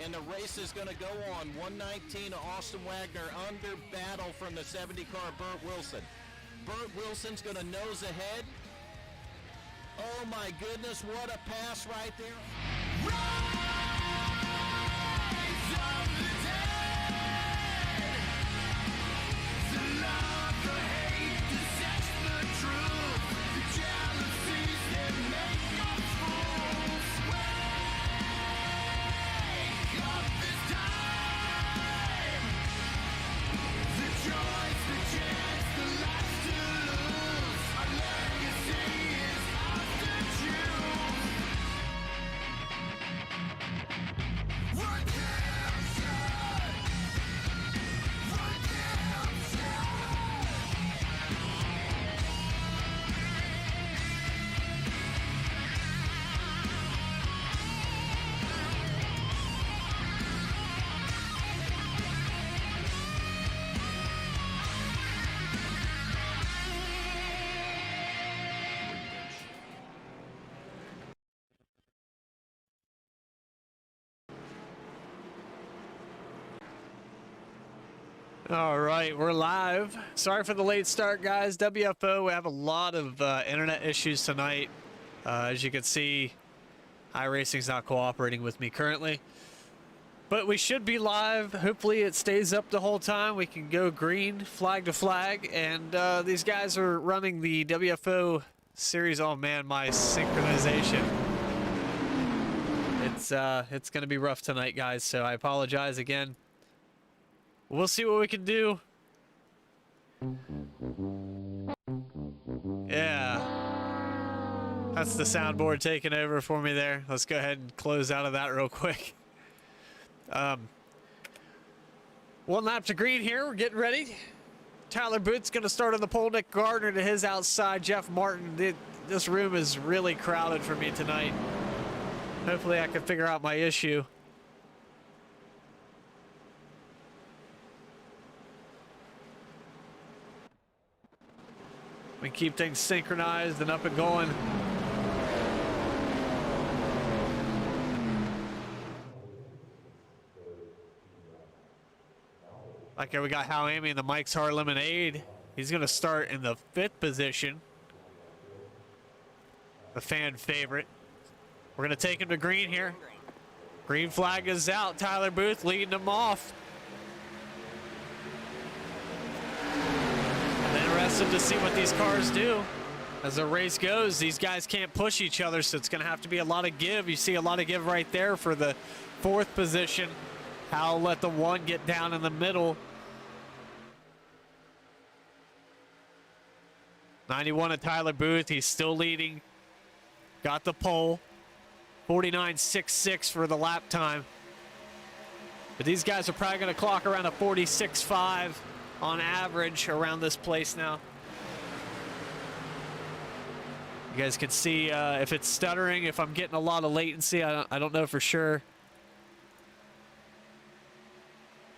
and the race is going to go on. 119, Austin Wagner under battle from the 70 car, Burt Wilson. Burt Wilson's going to nose ahead. Oh my goodness, what a pass right there. Rise of the dead. The love, the hate, the sex, the truth, the jealousies that make us fools. Wake up this time. The joys, the chance, the life to lose. Our legacy is ours to choose. Redemption! All right, we're live. Sorry for the late start, guys. WFO, we have a lot of internet issues tonight. As you can see, iRacing's not cooperating with me currently. But we should be live. Hopefully it stays up the whole time. We can go green, flag to flag. And these guys are running the WFO series. Oh man, my synchronization. It's going to be rough tonight, guys. So I apologize again. We'll see what we can do. Yeah. That's the soundboard taking over for me there. Let's go ahead and close out of that real quick. One lap to green here. We're getting ready. Tyler Booth's going to start on the pole. Nick Gardner to his outside. Jeff Martin. This room is really crowded for me tonight. Hopefully I can figure out my issue. We keep things synchronized and up and going. Okay, we got Hal Amy in the Mike's Hard Lemonade. He's going to start in the 5th position. The fan favorite. We're going to take him to green here. Green flag is out. Tyler Booth leading them off. Interested to see what these cars do as the race goes. These guys can't push each other, so it's going to have to be a lot of give. You see a lot of give right there for the 4th position. Hal let the 1 get down in the middle. 91 of Tyler Booth. He's still leading. Got the pole. 49.66 for the lap time. But these guys are probably going to clock around a 46.5 on average around this place now. You guys can see if it's stuttering, if I'm getting a lot of latency. I don't know for sure.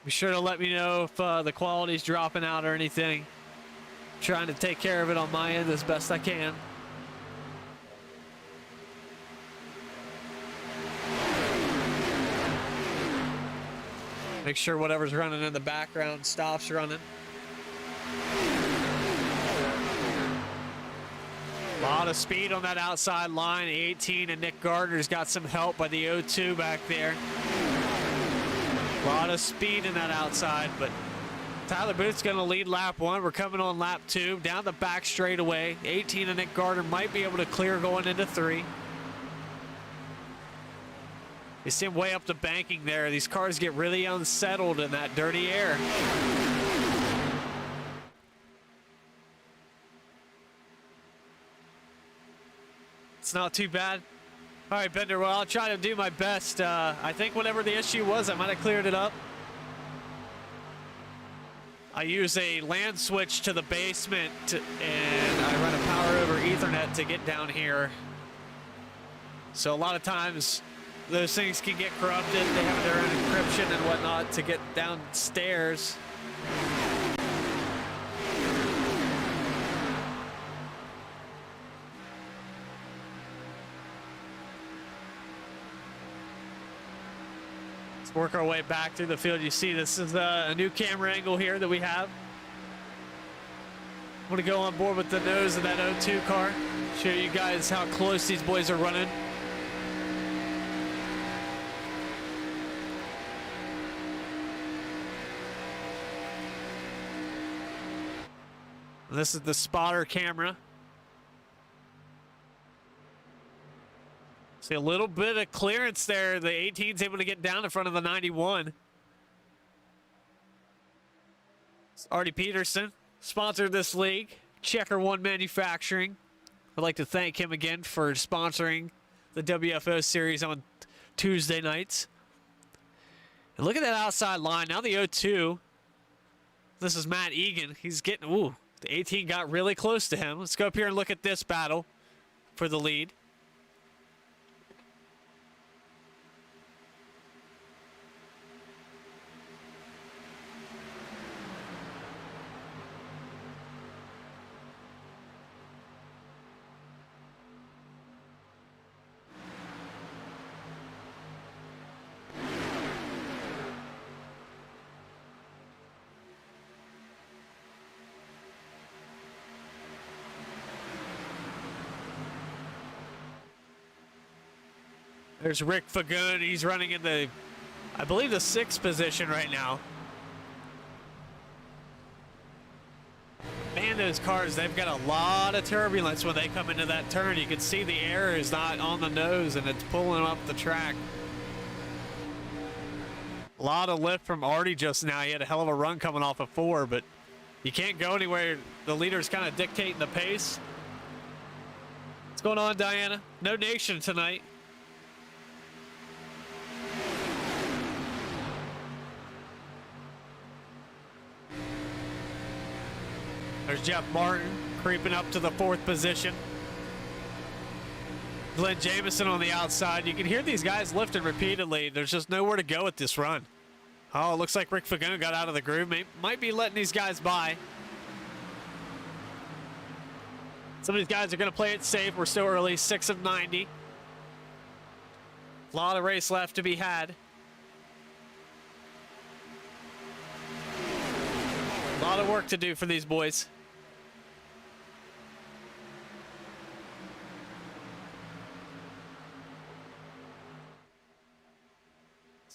Be sure to let me know if the quality's dropping out or anything. I'm trying to take care of it on my end as best I can. Make sure whatever's running in the background stops running. A lot of speed on that outside line. 18 and Nick Gardner's got some help by the 02 back there. A lot of speed in that outside, but Tyler Booth's going to lead lap 1. We're coming on lap 2. Down the back straightaway. 18 and Nick Gardner might be able to clear going into 3. You see him way up the banking there. These cars get really unsettled in that dirty air. It's not too bad. All right, Bender, well, I'll try to do my best. I think whatever the issue was, I might have cleared it up. I use a LAN switch to the basement, and I run a power over Ethernet to get down here. So a lot of times, those things can get corrupted. They have their own encryption and whatnot to get downstairs. Work our way back through the field. You see this is a new camera angle here that we have. I'm going to go on board with the nose of that 02 car. Show you guys how close these boys are running. This is the spotter camera. See a little bit of clearance there. The 18's able to get down in front of the 91. It's Artie Peterson sponsored this league. CheckerWon Manufacturing. I'd like to thank him again for sponsoring the WFO series on Tuesday nights. And look at that outside line. Now the 02. This is Matt Egan. He's getting, ooh, the 18 got really close to him. Let's go up here and look at this battle for the lead. There's Rick Fagun. He's running in the, I believe, the 6th position right now. Man, those cars, they've got a lot of turbulence when they come into that turn. You can see the air is not on the nose and it's pulling up the track. A lot of lift from Artie just now. He had a hell of a run coming off of 4, but you can't go anywhere. The leader's kind of dictating the pace. What's going on, Diana? No nation tonight. There's Jeff Martin creeping up to the 4th position. Glenn Jamison on the outside. You can hear these guys lifting repeatedly. There's just nowhere to go at this run. Oh, it looks like Rick Fagun got out of the groove. Might be letting these guys by. Some of these guys are going to play it safe. We're still early, 6 of 90. A lot of race left to be had. A lot of work to do for these boys.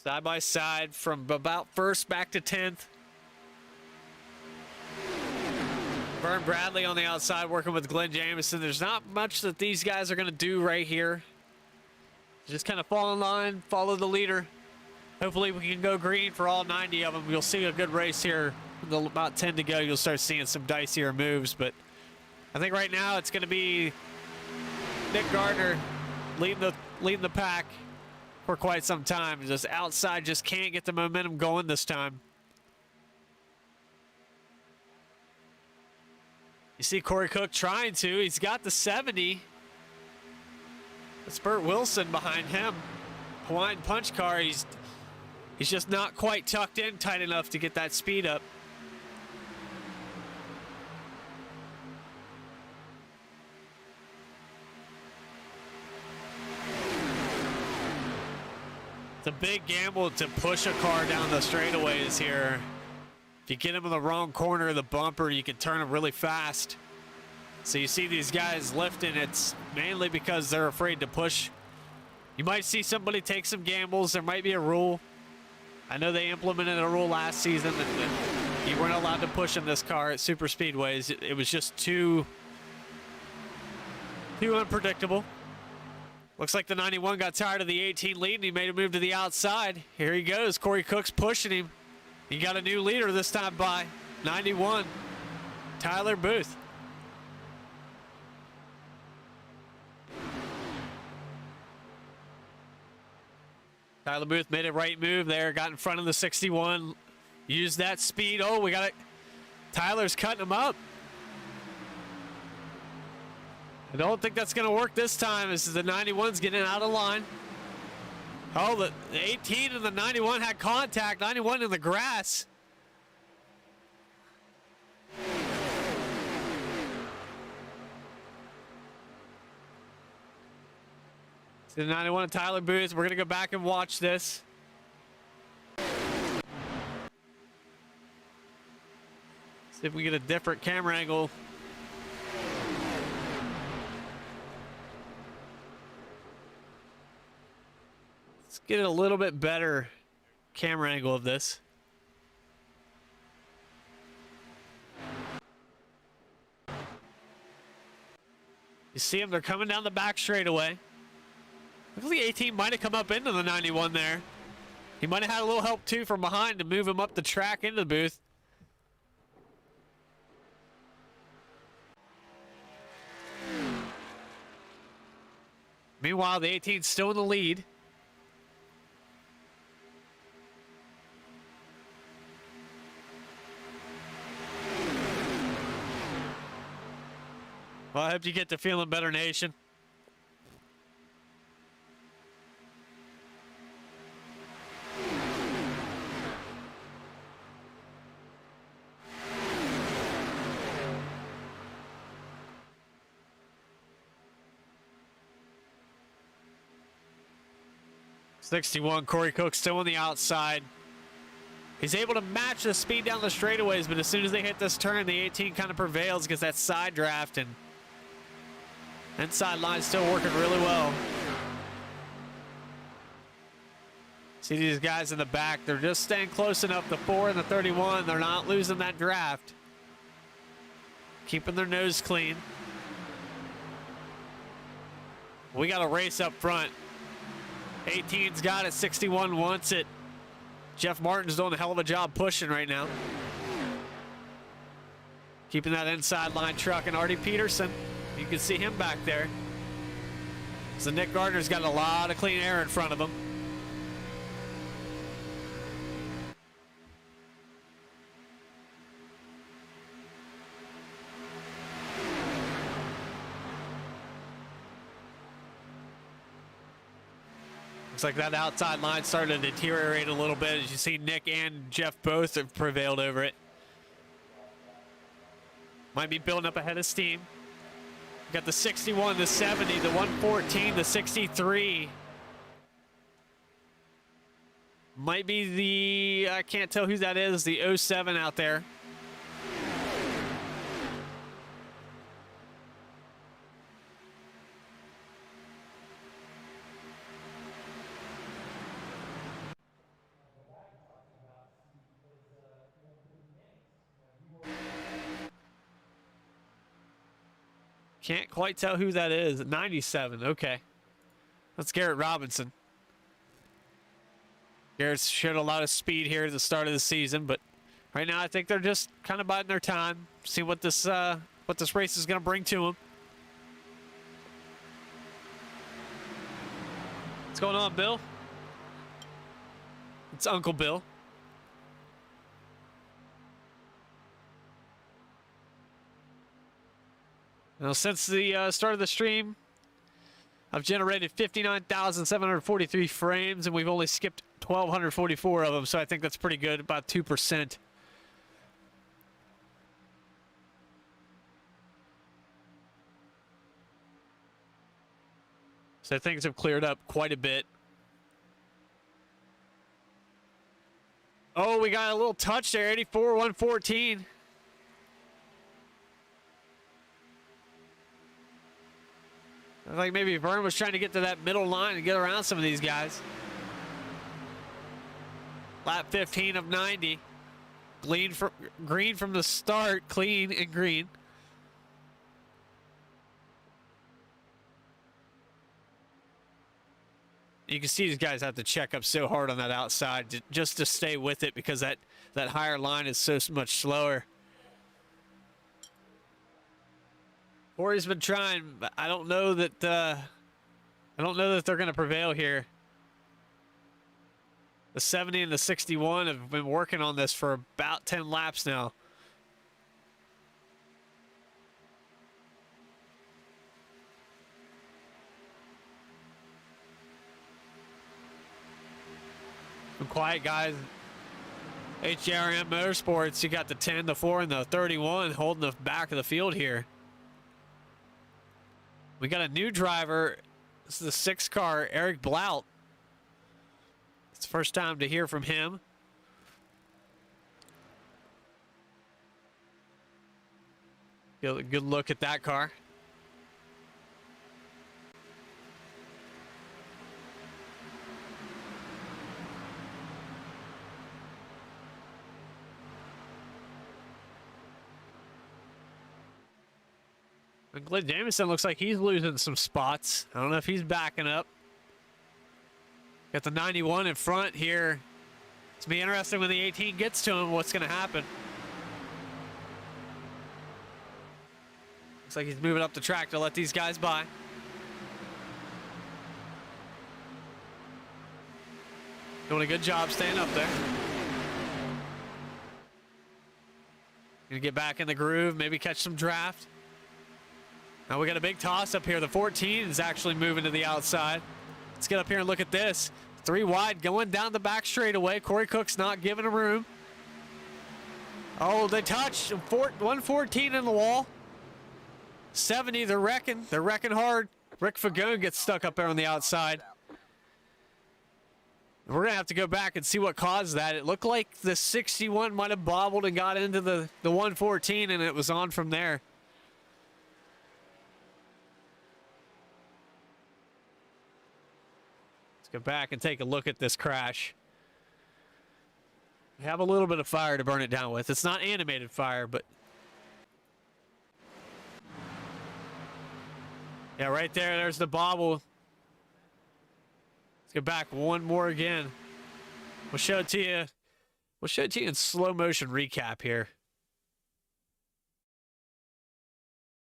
Side by side from about 1st back to 10th. Vern Bradley on the outside working with Glenn Jamison. There's not much that these guys are going to do right here. Just kind of fall in line, follow the leader. Hopefully we can go green for all 90 of them. You'll see a good race here. With about 10 to go, you'll start seeing some dicier moves. But I think right now it's going to be Nick Gardner leading the pack for quite some time. Just outside just can't get the momentum going this time. You see Corey Cook trying to. He's got the 70. It's Burt Wilson behind him. Hawaiian Punch car. He's just not quite tucked in tight enough to get that speed up. It's a big gamble to push a car down the straightaways here. If you get him in the wrong corner of the bumper, you can turn him really fast. So you see these guys lifting. It's mainly because they're afraid to push. You might see somebody take some gambles. There might be a rule. I know they implemented a rule last season that you weren't allowed to push in this car at super speedways. It was just too unpredictable. Looks like the 91 got tired of the 18 lead and he made a move to the outside. Here he goes. Corey Cook's pushing him. He got a new leader this time by 91, Tyler Booth. Tyler Booth made a right move there, got in front of the 61, used that speed. Oh, we got it. Tyler's cutting him up. I don't think that's going to work this time. This is the 91's getting out of line. Oh, the 18 and the 91 had contact. 91 in the grass. So the 91 and Tyler Booth. We're going to go back and watch this. See if we get a different camera angle. Let's get a little bit better camera angle of this. You see them, they're coming down the back straightaway. I think the 18 might have come up into the 91 there. He might have had a little help too from behind to move him up the track into the booth. Meanwhile, the 18's still in the lead. Well, I hope you get to feeling better, Nation. '61, Corey Cook still on the outside. He's able to match the speed down the straightaways, but as soon as they hit this turn, the 18 kind of prevails, gets that side draft, and inside line still working really well. See these guys in the back, they're just staying close enough. The 4 and the 31, they're not losing that draft. Keeping their nose clean. We got a race up front. 18's got it, 61 wants it. Jeff Martin's doing a hell of a job pushing right now. Keeping that inside line truck, and Artie Peterson, you can see him back there. So Nick Gardner's got a lot of clean air in front of him. Looks like that outside line started to deteriorate a little bit. As you see, Nick and Jeff both have prevailed over it. Might be building up ahead of steam. Got the 61, the 70, the 114, the 63. Might be the, I can't tell who that is, the 07 out there. Can't quite tell who that is. 97, okay. That's Garrett Robinson. Garrett's showed a lot of speed here at the start of the season, but right now I think they're just kind of biding their time, see what this race is going to bring to them. What's going on, Bill? It's Uncle Bill. Now, since the start of the stream, I've generated 59,743 frames, and we've only skipped 1,244 of them, so I think that's pretty good, about 2%. So things have cleared up quite a bit. Oh, we got a little touch there, 84, 114. I think maybe Vern was trying to get to that middle line and get around some of these guys. Lap 15 of 90. Green from the start, clean and green. You can see these guys have to check up so hard on that outside just to stay with it, because that higher line is so much slower. Corey's been trying, but I don't know that they're going to prevail here. The 70 and the 61 have been working on this for about 10 laps now. Some quiet guys. HRM Motorsports, you got the 10, the 4, and the 31 holding the back of the field here. We got a new driver. This is the 6 car, Eric Blout. It's the first time to hear from him. Get a good look at that car. And Glenn Jamison looks like he's losing some spots. I don't know if he's backing up. Got the 91 in front here. It's going to be interesting when the 18 gets to him, what's going to happen. Looks like he's moving up the track to let these guys by. Doing a good job staying up there. Gonna get back in the groove, maybe catch some draft. Now we got a big toss up here. The 14 is actually moving to the outside. Let's get up here and look at this. 3 wide going down the back straightaway. Corey Cook's not giving him room. Oh, they touched. 114 in the wall. 70, they're wrecking. They're wrecking hard. Rick Fagone gets stuck up there on the outside. We're going to have to go back and see what caused that. It looked like the 61 might have bobbled and got into the 114, and it was on from there. Go back and take a look at this crash. We have a little bit of fire to burn it down with. It's not animated fire, but yeah, right there, there's the bobble. Let's go back one more again. We'll show it to you. We'll show it to you in slow motion recap here.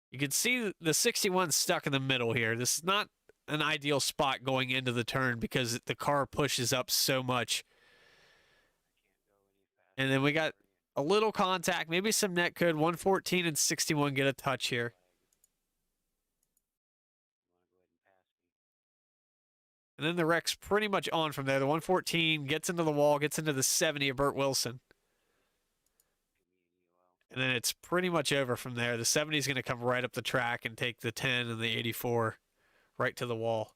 You can see the 61 stuck in the middle here. This is not an ideal spot going into the turn because the car pushes up so much. And then we got a little contact, maybe some net code. 114 and 61 get a touch here. And then the wreck's pretty much on from there. The 114 gets into the wall, gets into the 70 of Burt Wilson. And then it's pretty much over from there. The 70 is going to come right up the track and take the 10 and the 84 right to the wall.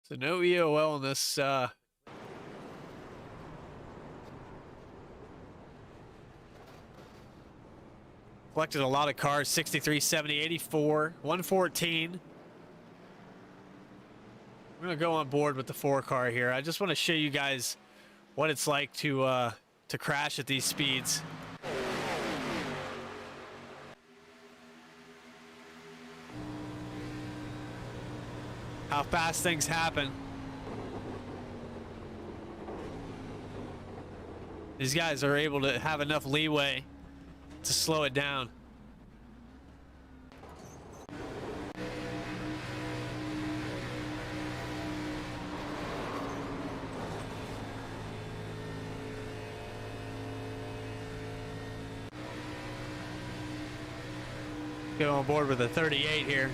So no EOL in this. Collected a lot of cars. 63, 70, 84, 114. We're going to go on board with the 4 car here. I just want to show you guys what it's like to crash at these speeds. How fast things happen. These guys are able to have enough leeway to slow it down. Get on board with a 38 here.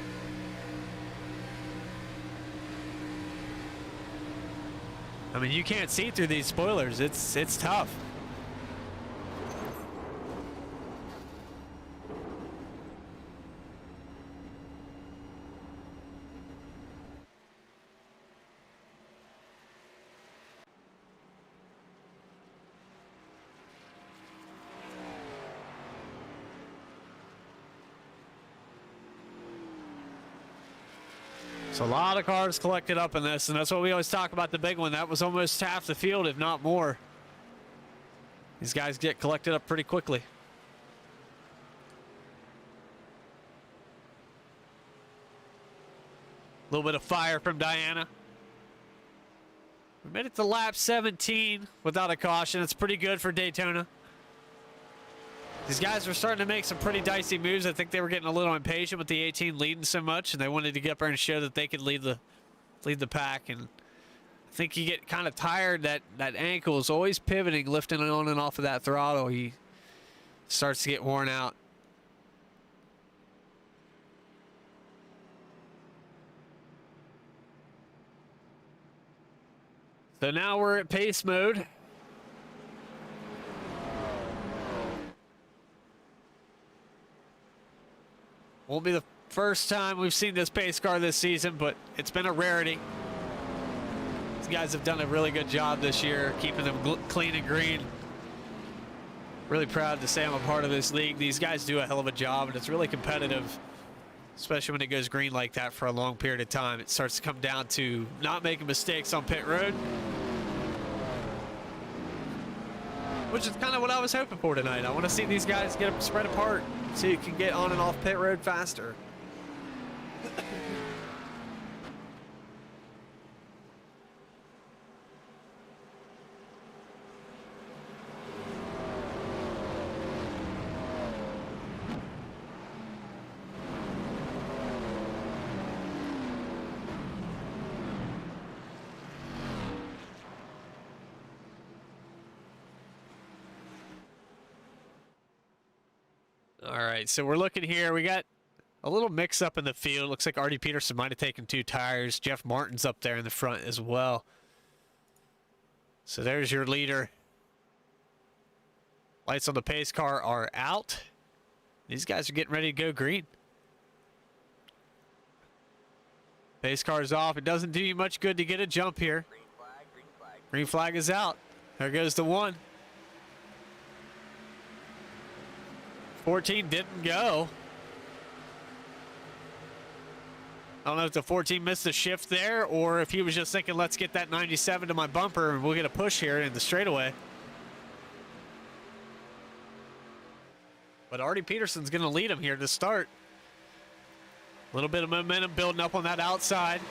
I mean, you can't see through these spoilers. It's tough. So a lot of cars collected up in this, and that's what we always talk about, the big one. That was almost half the field, if not more. These guys get collected up pretty quickly. A little bit of fire from Diana. We made it to lap 17 without a caution. It's pretty good for Daytona. These guys were starting to make some pretty dicey moves. I think they were getting a little impatient with the 18 leading so much, and they wanted to get up there and show that they could lead the pack. And I think you get kind of tired. That ankle is always pivoting, lifting on and off of that throttle. He starts to get worn out. So now we're at pace mode. Won't be the first time we've seen this pace car this season, but it's been a rarity. You guys have done a really good job this year, keeping them clean and green. Really proud to say I'm a part of this league. These guys do a hell of a job, and it's really competitive, especially when it goes green like that for a long period of time. It starts to come down to not making mistakes on pit road, which is kind of what I was hoping for tonight. I want to see these guys get spread apart so you can get on and off pit road faster. All right, so we're looking here. We got a little mix up in the field. Looks like Artie Peterson might have taken 2 tires. Jeff Martin's up there in the front as well. So there's your leader. Lights on the pace car are out. These guys are getting ready to go green. Pace car's off. It doesn't do you much good to get a jump here. Green flag, green flag. Green flag is out. There goes the 1. 14 didn't go. I don't know if the 14 missed the shift there or if he was just thinking, let's get that 97 to my bumper and we'll get a push here in the straightaway. But Artie Peterson's going to lead him here to start. A little bit of momentum building up on that outside.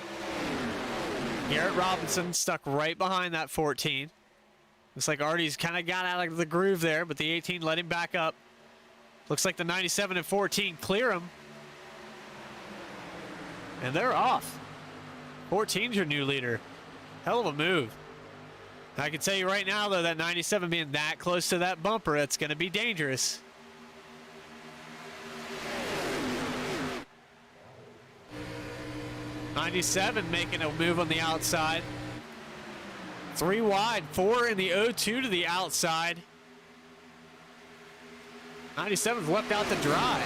Garrett Robinson stuck right behind that 14. Looks like Artie's kind of got out of the groove there, but the 18 let him back up. Looks like the 97 and 14 clear him. And they're off. 14's your new leader. Hell of a move. I can tell you right now, though, that 97 being that close to that bumper, that's going to be dangerous. '97 making a move on the outside. 3 wide, 4 in the 0-2 to the outside. 97's left out to dry.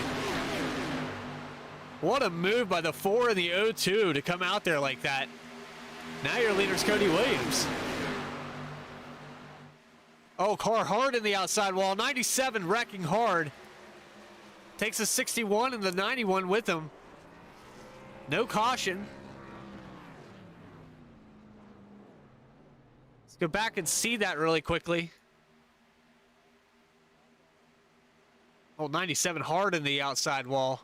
What a move by the 4 in the 0-2 to come out there like that. Now your leader's Cody Williams. Oh, car hard in the outside wall. 97 wrecking hard. Takes a 61 and the 91 with him. No caution. Let's go back and see that really quickly. Oh, 97 hard in the outside wall.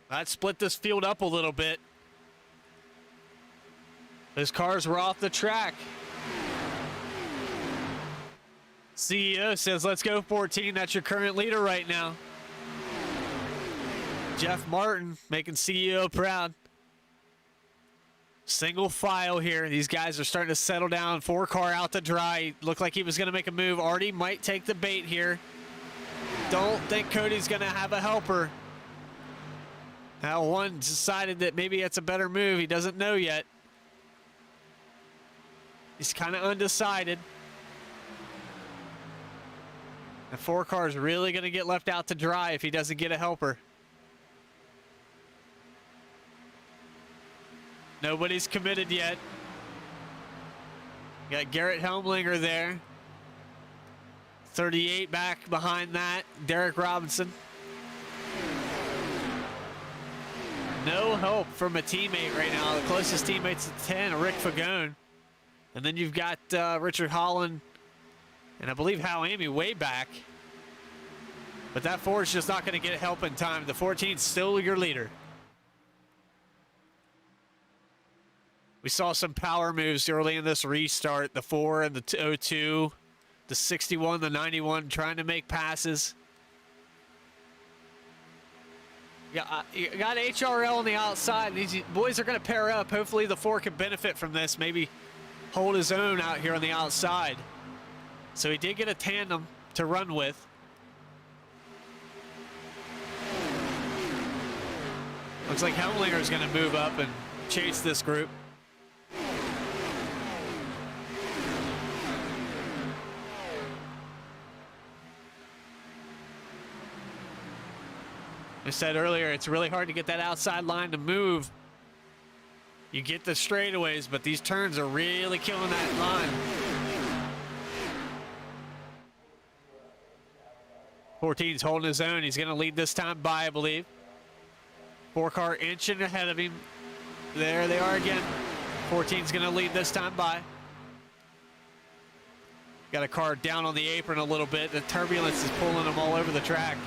That split this field up a little bit. Those cars were off the track. CEO says, let's go 14. That's your current leader right now. Jeff Martin making CEO proud. Single file here. These guys are starting to settle down. 4 car out to dry. Looked like he was going to make a move. Artie might take the bait here. Don't think Cody's going to have a helper. Now one decided that maybe it's a better move. He doesn't know yet. He's kind of undecided. The 4 car is really going to get left out to dry if he doesn't get a helper. Nobody's committed yet. Got Garrett Helmlinger there. 38 back behind that. Derek Robinson. No help from a teammate right now. The closest teammate's at 10, Rick Fagone. And then you've got Richard Holland and I believe Hal Amy way back. But that 4 is just not going to get help in time. The 14's still your leader. We saw some power moves early in this restart. The 4 and the 0-2, the 61, the 91 trying to make passes. You got HRL on the outside. These boys are going to pair up. Hopefully the 4 can benefit from this. Maybe hold his own out here on the outside. So he did get a tandem to run with. Looks like Helmlinger is going to move up and chase this group. I said earlier, it's really hard to get that outside line to move. You get the straightaways, but these turns are really killing that line. 14's holding his own. He's going to lead this time by, I believe. 4-car inching ahead of him. There they are again. 14's going to lead this time by. Got a car down on the apron a little bit. The turbulence is pulling them all over the track.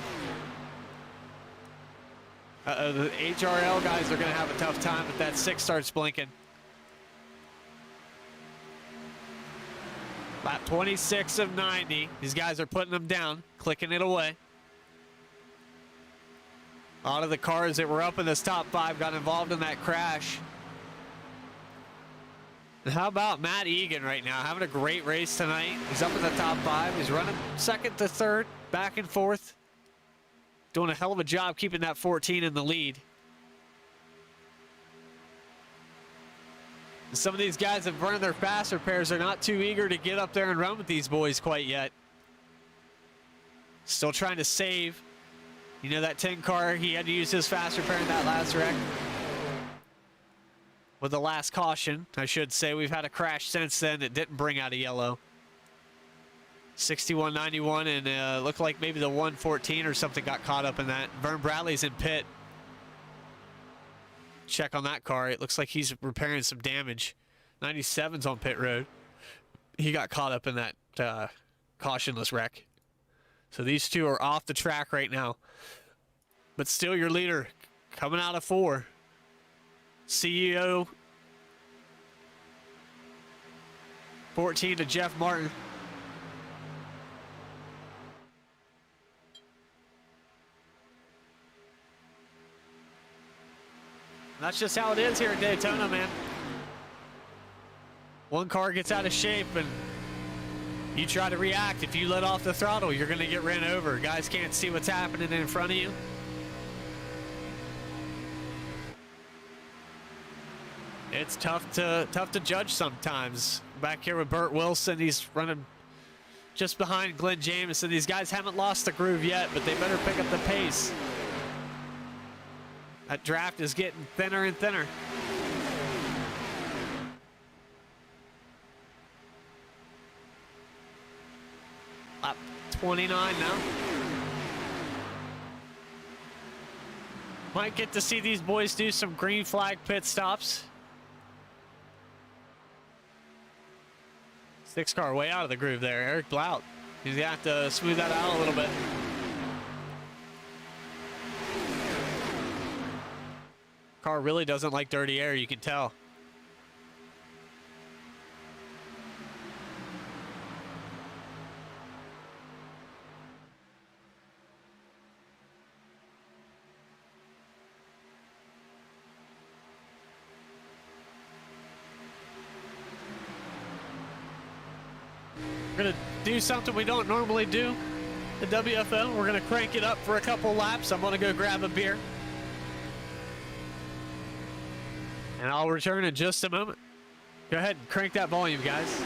The HRL guys are going to have a tough time if that 6 starts blinking. Lap 26 of 90. These guys are putting them down, clicking it away. A lot of the cars that were up in this top 5 got involved in that crash. And how about Matt Egan right now? Having a great race tonight. He's up in the top 5. He's running second to third, back and forth. Doing a hell of a job keeping that 14 in the lead. And some of these guys have run their fast repairs. They're not too eager to get up there and run with these boys quite yet. Still trying to save. You know that 10 car, he had to use his fast repair in that last wreck. With the last caution, I should say. We've had a crash since then that didn't bring out a yellow. 6191, and looked like maybe the 114 or something got caught up in that. Vern Bradley's in pit. Check on that car. It looks like he's repairing some damage. 97's on pit road. He got caught up in that cautionless wreck. So these two are off the track right now. But still your leader coming out of 4. CEO 14 to Jeff Martin. That's just how it is here at Daytona, man. One car gets out of shape and you try to react. If you let off the throttle, you're going to get ran over. Guys can't see what's happening in front of you. It's tough to judge sometimes. Back here with Burt Wilson, he's running just behind Glenn Jamison. These guys haven't lost the groove yet, but they better pick up the pace. That draft is getting thinner and thinner. Lap 29 now. Might get to see these boys do some green flag pit stops. 6 car way out of the groove there. Eric Blout. He's going to have to smooth that out a little bit. Car really doesn't like dirty air, you can tell. We're gonna do something we don't normally do. The WFO, we're gonna crank it up for a couple laps. I'm gonna go grab a beer. And I'll return in just a moment. Go ahead and crank that volume, guys.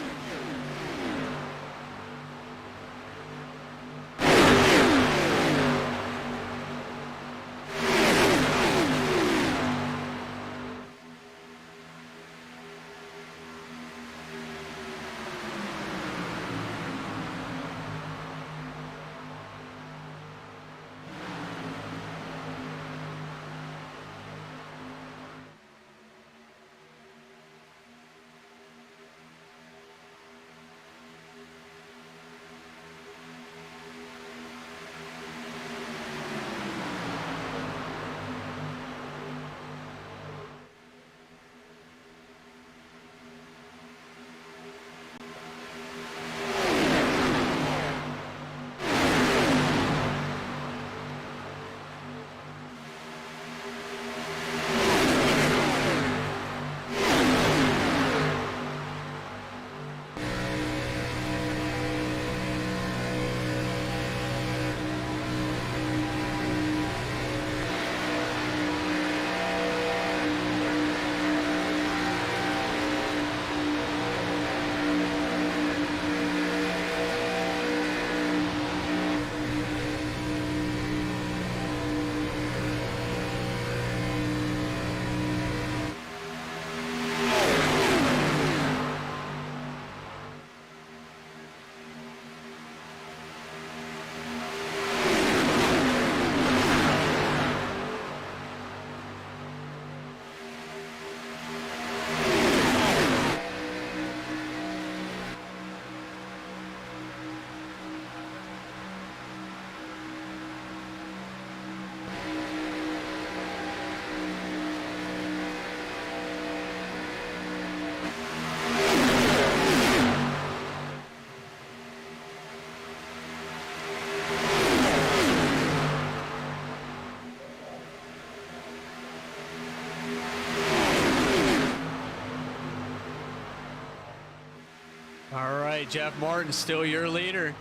Jeff Martin, still your leader.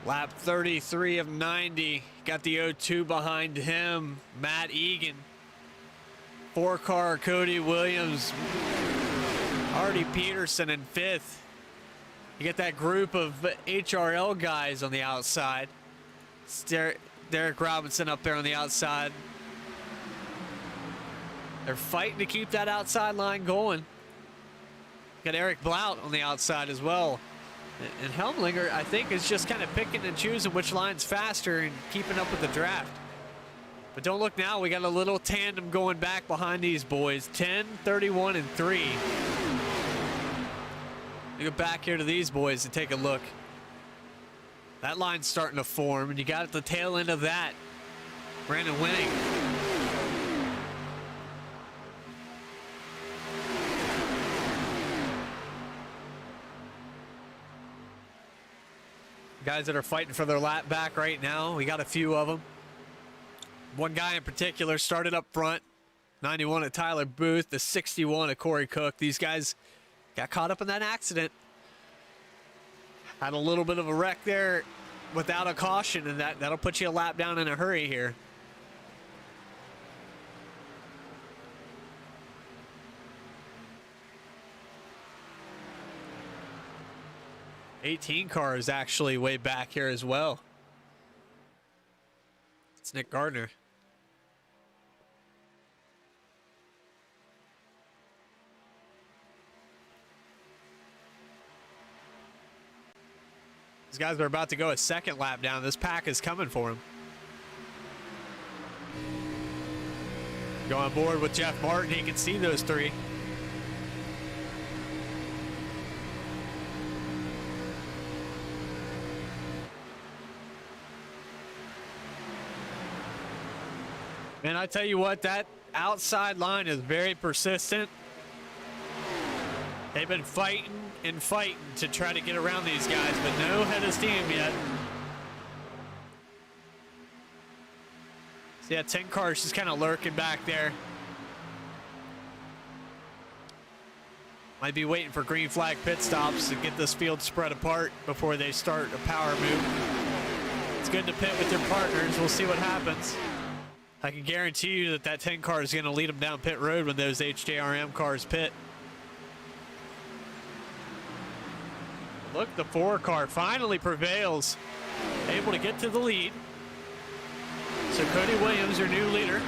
Lap 33 of 90. Got the 0-2 behind him. Matt Egan. 4-car Cody Williams. Artie Peterson in 5th. You get that group of HRL guys on the outside. It's Derek Robinson up there on the outside. They're fighting to keep that outside line going. Got Eric Blout on the outside as well. And Helmlinger, I think, is just kind of picking and choosing which line's faster and keeping up with the draft. But don't look now, we got a little tandem going back behind these boys. 10, 31, and 3. We go back here to these boys and take a look. That line's starting to form, and you got at the tail end of that, Brandon Winning. Guys that are fighting for their lap back right now, we got a few of them. One guy in particular started up front, 91 at Tyler Booth, the 61 at Corey Cook. These guys got caught up in that accident. Had a little bit of a wreck there without a caution, and that'll put you a lap down in a hurry here. '18 car is actually way back here as well. It's Nick Gardner. These guys are about to go a second lap down. This pack is coming for him. Go on board with Jeff Martin. He can see those three. And I tell you what, that outside line is very persistent. They've been fighting and fighting to try to get around these guys, but no head of steam yet. So yeah, 10 cars just kind of lurking back there. Might be waiting for green flag pit stops to get this field spread apart before they start a power move. It's good to pit with your partners. We'll see what happens. I can guarantee you that 10 car is going to lead them down pit road when those HJRM cars pit. Look, the 4 car finally prevails, able to get to the lead. So Cody Williams, your new leader.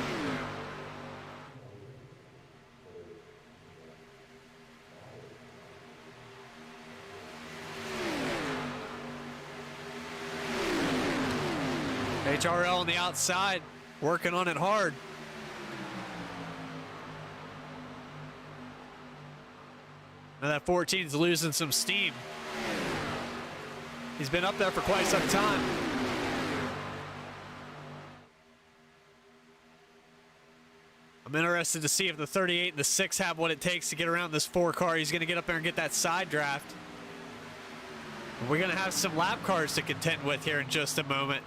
HRL on the outside, working on it hard. Now that 14's losing some steam. He's been up there for quite some time. I'm interested to see if the 38 and the 6 have what it takes to get around this 4 car. He's going to get up there and get that side draft. We're going to have some lap cars to contend with here in just a moment.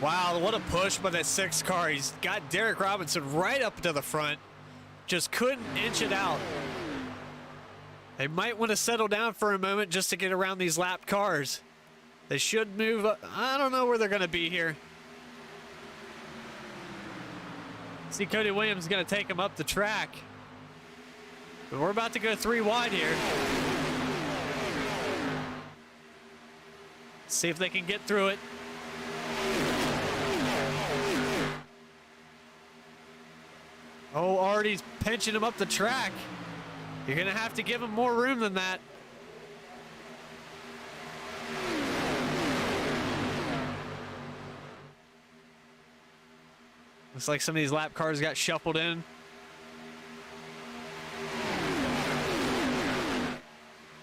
Wow, what a push by that 6 car. He's got Derek Robinson right up to the front. Just couldn't inch it out. They might want to settle down for a moment just to get around these lapped cars. They should move up. I don't know where they're going to be here. See, Cody Williams is going to take him up the track. But we're about to go 3 wide here. See if they can get through it. Oh, Artie's pinching him up the track. You're going to have to give him more room than that. Looks like some of these lap cars got shuffled in.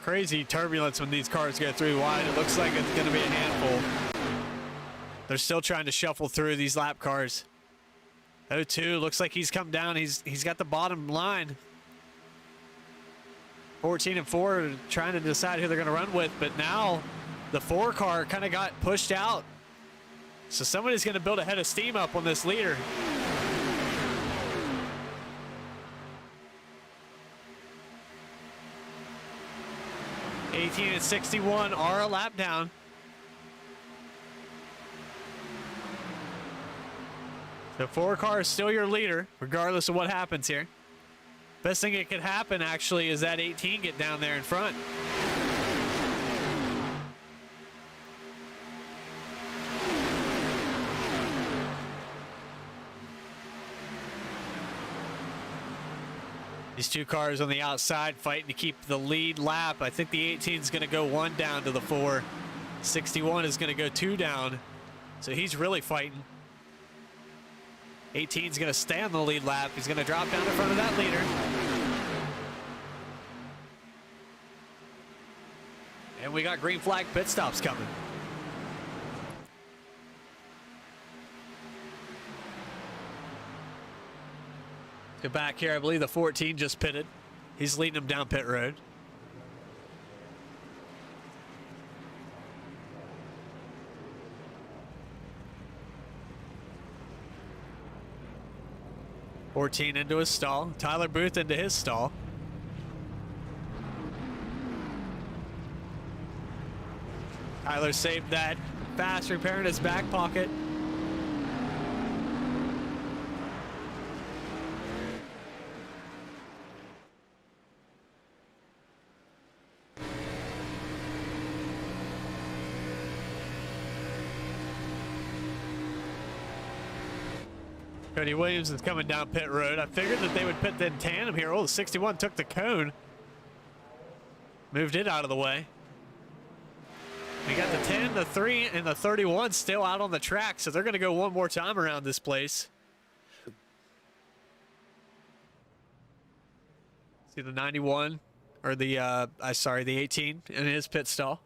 Crazy turbulence when these cars go 3 wide. It looks like it's going to be a handful. They're still trying to shuffle through these lap cars. 0-2, looks like he's come down. He's got the bottom line. 14 and 4, trying to decide who they're going to run with, but now the 4 car kind of got pushed out. So somebody's going to build a head of steam up on this leader. (18 and 61) are a lap down. The 4 car is still your leader, regardless of what happens here. Best thing that could happen, actually, is that 18 get down there in front. These 2 cars on the outside fighting to keep the lead lap. I think the 18 is going to go 1 down to the 4. 61 is going to go 2 down. So he's really fighting. 18 is going to stay on the lead lap. He's going to drop down in front of that leader. And we got green flag pit stops coming. Go back here. I believe the 14 just pitted. He's leading him down pit road. (14) into his stall. Tyler Booth into his stall. Tyler saved that fast repair in his back pocket. Cody Williams is coming down pit road. I figured that they would pit in tandem here. Oh, the 61 took the cone. Moved it out of the way. We got the 10, the 3, and the 31 still out on the track, so they're going to go one more time around this place. See the 91, or the, sorry, the 18 in his pit stall.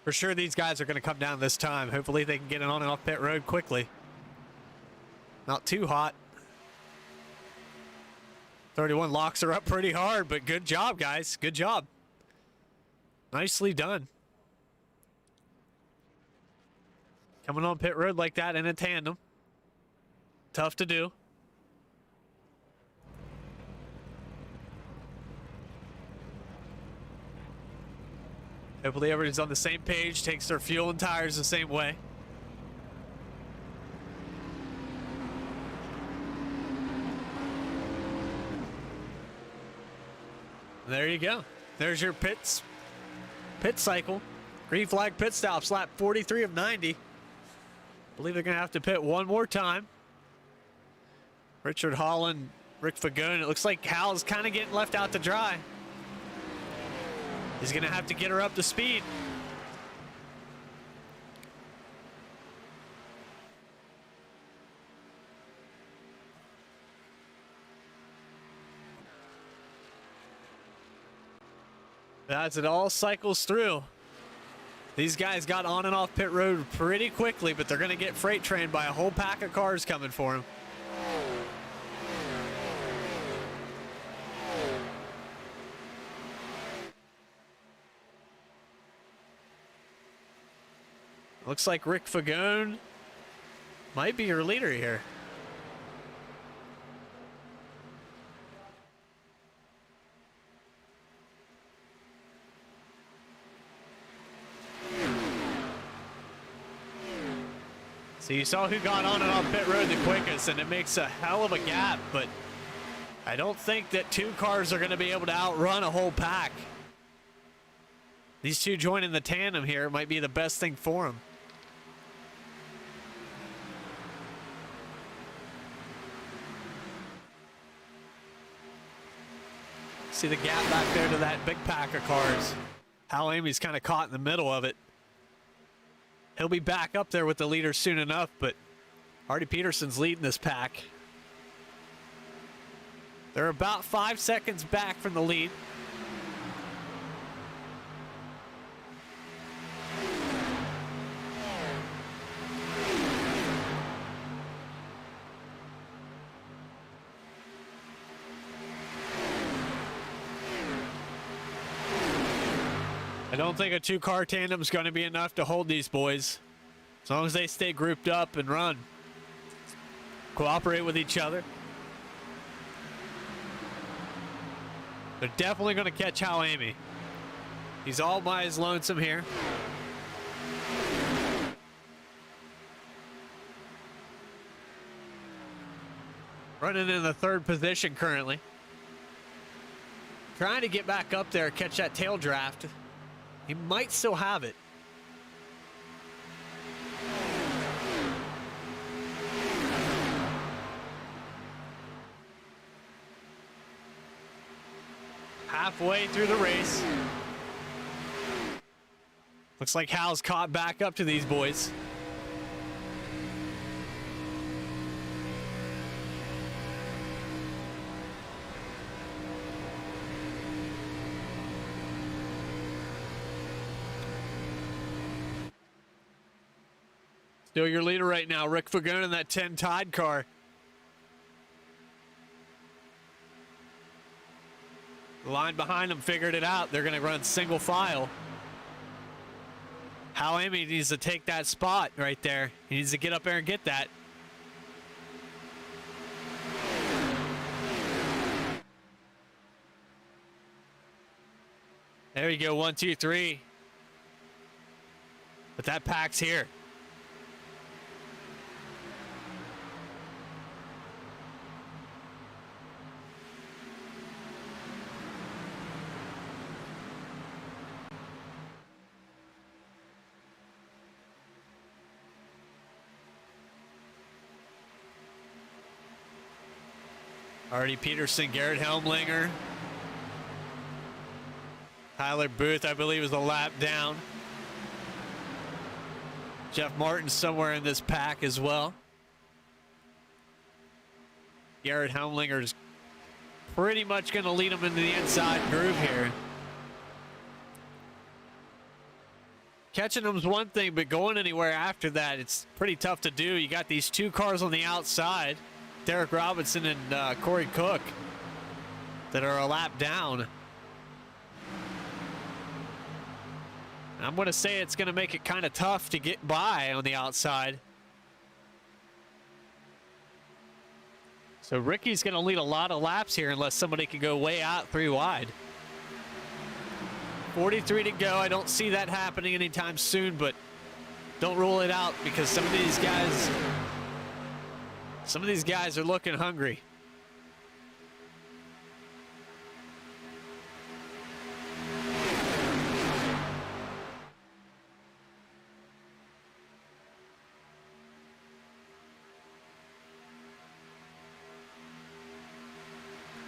For sure, these guys are going to come down this time. Hopefully, they can get it on and off pit road quickly. Not too hot. 31 locks her up pretty hard, but good job, guys. Good job. Nicely done. Coming on pit road like that in a tandem. Tough to do. Hopefully everybody's on the same page, takes their fuel and tires the same way. There you go. There's your pit cycle. Green flag pit stops, lap 43 of 90. Believe they're going to have to pit one more time. Richard Holland, Rick Fagone. It looks like Hal's kind of getting left out to dry. He's going to have to get her up to speed. As it all cycles through. These guys got on and off pit road pretty quickly, but they're going to get freight trained by a whole pack of cars coming for them. Looks like Rick Fagone might be your leader here. So you saw who got on and off pit road the quickest, and it makes a hell of a gap, but I don't think that 2 cars are going to be able to outrun a whole pack. These 2 joining the tandem here might be the best thing for them. See the gap back there to that big pack of cars. Hal Amy's kind of caught in the middle of it. He'll be back up there with the leader soon enough, but Hardy Peterson's leading this pack. They're about 5 seconds back from the lead. I don't think a two-car tandem is going to be enough to hold these boys. As long as they stay grouped up and run. Cooperate with each other. They're definitely going to catch Hal Amy. He's all by his lonesome here. Running in the 3rd position currently. Trying to get back up there, catch that tail draft. He might still have it. Halfway through the race. Looks like Hal's caught back up to these boys. Still your leader right now, Rick Fagun in that 10 Tide car. The line behind them figured it out. They're going to run single file. Hal Amy needs to take that spot right there. He needs to get up there and get that. There you go, 1, 2, 3. But that pack's here. Hardy Peterson, Garrett Helmlinger. Tyler Booth, I believe, is a lap down. Jeff Martin somewhere in this pack as well. Garrett Helmlinger is pretty much going to lead him into the inside groove here. Catching them is one thing, but going anywhere after that, it's pretty tough to do. You got these 2 cars on the outside. Derek Robinson and Corey Cook that are a lap down. And I'm going to say it's going to make it kind of tough to get by on the outside. So Ricky's going to lead a lot of laps here unless somebody can go way out 3 wide. 43 to go. I don't see that happening anytime soon, but don't rule it out because some of these guys are looking hungry.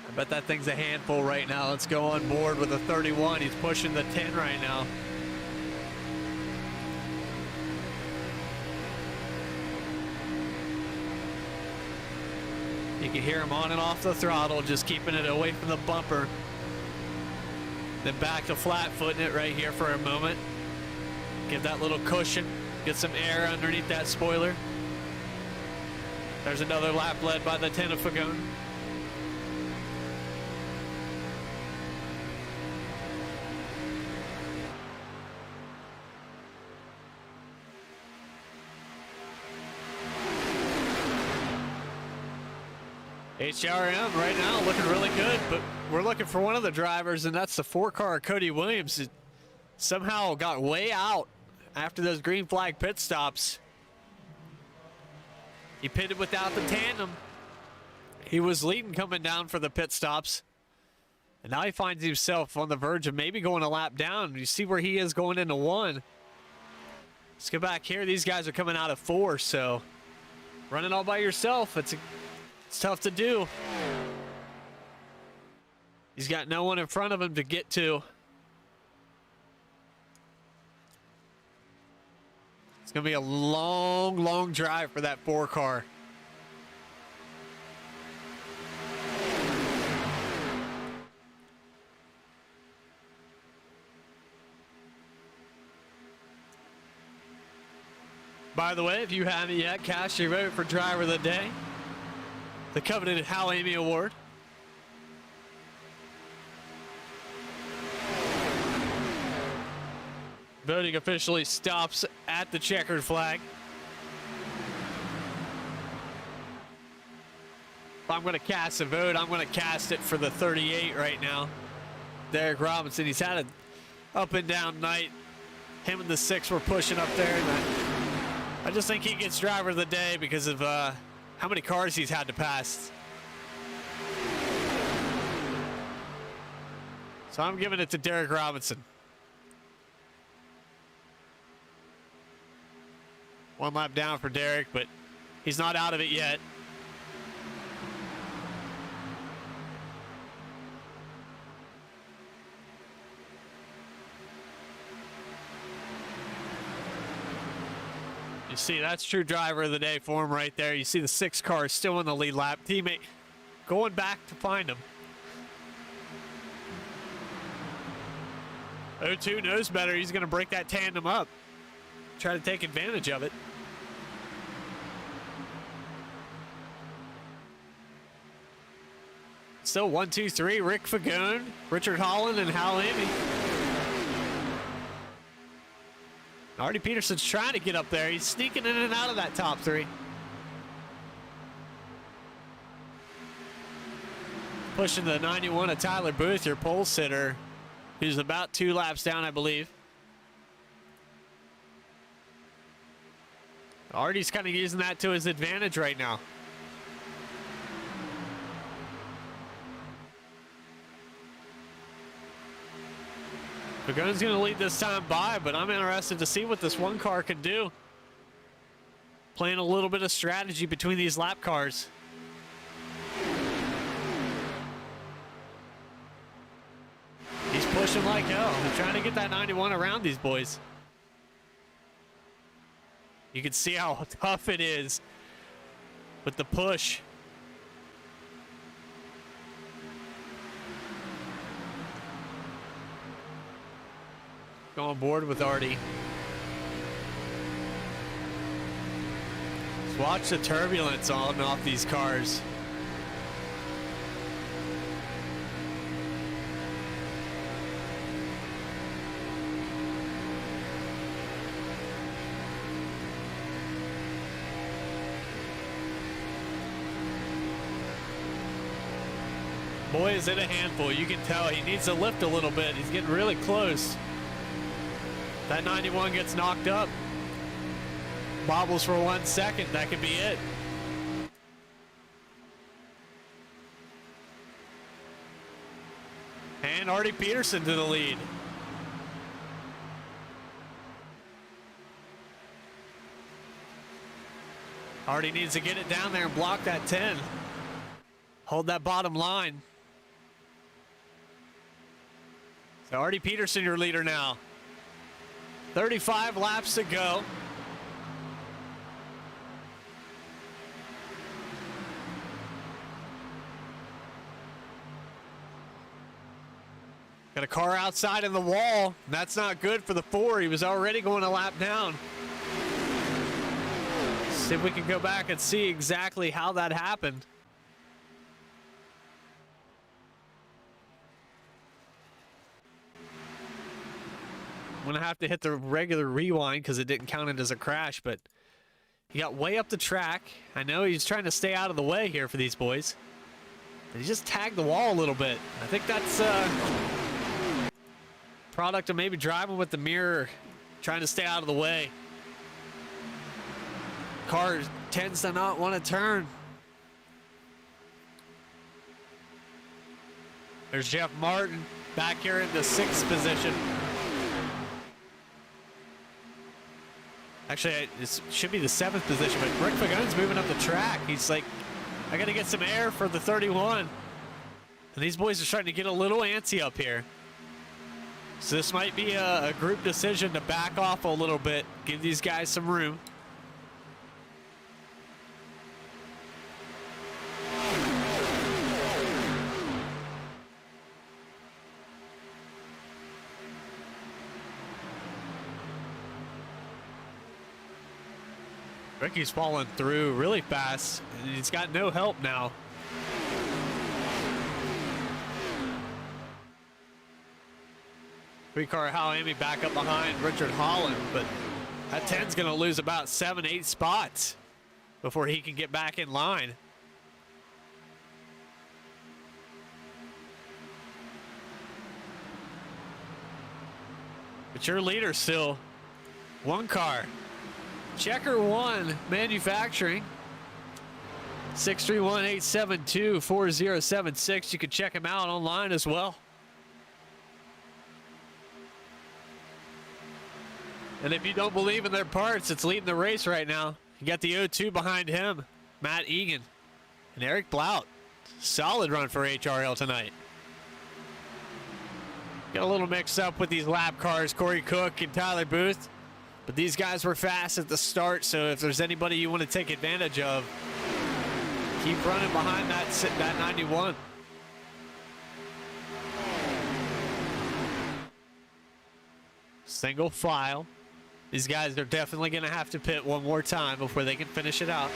I bet that thing's a handful right now. Let's go on board with a 31. He's pushing the 10 right now. You can hear him on and off the throttle, just keeping it away from the bumper. Then back to flat footing it right here for a moment. Give that little cushion, get some air underneath that spoiler. There's another lap led by the 10 of Fagon. HRM right now looking really good, but we're looking for one of the drivers, and that's the 4-car Cody Williams. It somehow got way out after those green flag pit stops. He pitted without the tandem. He was leading coming down for the pit stops, and now he finds himself on the verge of maybe going a lap down. You see where he is going into 1. Let's go back here. These guys are coming out of 4, so running all by yourself, it's tough to do. He's got no one in front of him to get to. It's going to be a long, long drive for that 4 car. By the way, if you haven't yet, cast your vote for Driver of the Day, the coveted Hal Amy Award. Voting officially stops at the checkered flag. If I'm going to cast a vote, I'm going to cast it for the 38 right now. Derek Robinson, he's had an up and down night. Him and the 6 were pushing up there. And I just think he gets Driver of the Day because of how many cars he's had to pass. So I'm giving it to Derek Robinson. One lap down for Derek, but he's not out of it yet. You see, that's true Driver of the Day for him right there. You see the 6 cars still in the lead lap. Teammate going back to find him. 02 knows better. He's going to break that tandem up. Try to take advantage of it. Still 1, 2, 3. Rick Fagone, Richard Holland, and Hal Amy. Artie Peterson's trying to get up there. He's sneaking in and out of that top 3. Pushing the 91 of Tyler Booth, your pole sitter, who's about 2 laps down, I believe. Artie's kind of using that to his advantage right now. Pagone's going to lead this time by, but I'm interested to see what this 1 car can do. Playing a little bit of strategy between these lap cars. He's pushing like hell. They're trying to get that 91 around these boys. You can see how tough it is with the push. Go on board with Artie. Just watch the turbulence on and off these cars. Boy, is it a handful. You can tell he needs to lift a little bit. He's getting really close. That 91 gets knocked up. Bobbles for 1 second. That could be it. And Artie Peterson to the lead. Artie needs to get it down there and block that 10. Hold that bottom line. So Artie Peterson, your leader now. 35 laps to go. Got a car outside in the wall. That's not good for the 4. He was already going a lap down. See if we can go back and see exactly how that happened. I'm going to have to hit the regular rewind because it didn't count it as a crash, but he got way up the track. I know he's trying to stay out of the way here for these boys. But he just tagged the wall a little bit. I think that's product of maybe driving with the mirror, trying to stay out of the way. Car tends to not want to turn. There's Jeff Martin back here in the 6th position. Actually, it should be the 7th position, but Rick Fagone's moving up the track. He's like, I got to get some air for the 31. And these boys are starting to get a little antsy up here. So this might be a group decision to back off a little bit, give these guys some room. Ricky's falling through really fast, and he's got no help now. Three-car Howamy back up behind Richard Holland, but that 10's going to lose about 7-8 spots before he can get back in line. But your leader still one car. CheckerWon Manufacturing, 631-872-4076. You can check them out online as well. And if you don't believe in their parts, it's leading the race right now. You got the 0-2 behind him, Matt Egan and Eric Blout. Solid run for HRL tonight. Got a little mixed up with these lap cars, Corey Cook and Tyler Booth. But these guys were fast at the start, so if there's anybody you want to take advantage of, keep running behind that 91. Single file. These guys are definitely going to have to pit one more time before they can finish it out.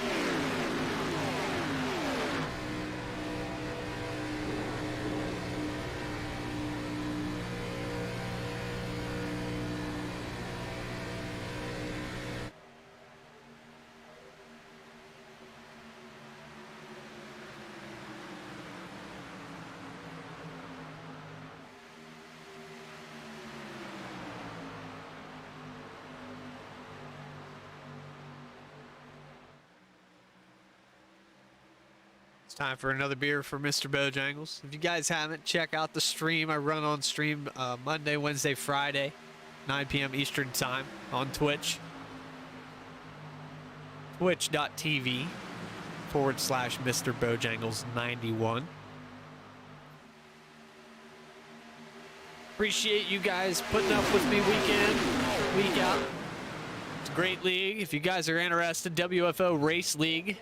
It's time for another beer for Mr. Bojangles. If you guys haven't, check out the stream. I run on stream Monday, Wednesday, Friday, 9 p.m. Eastern time on Twitch. Twitch.tv/Mr. Bojangles 91. Appreciate you guys putting up with me week in, week out. It's a great league. If you guys are interested, WFO Race League.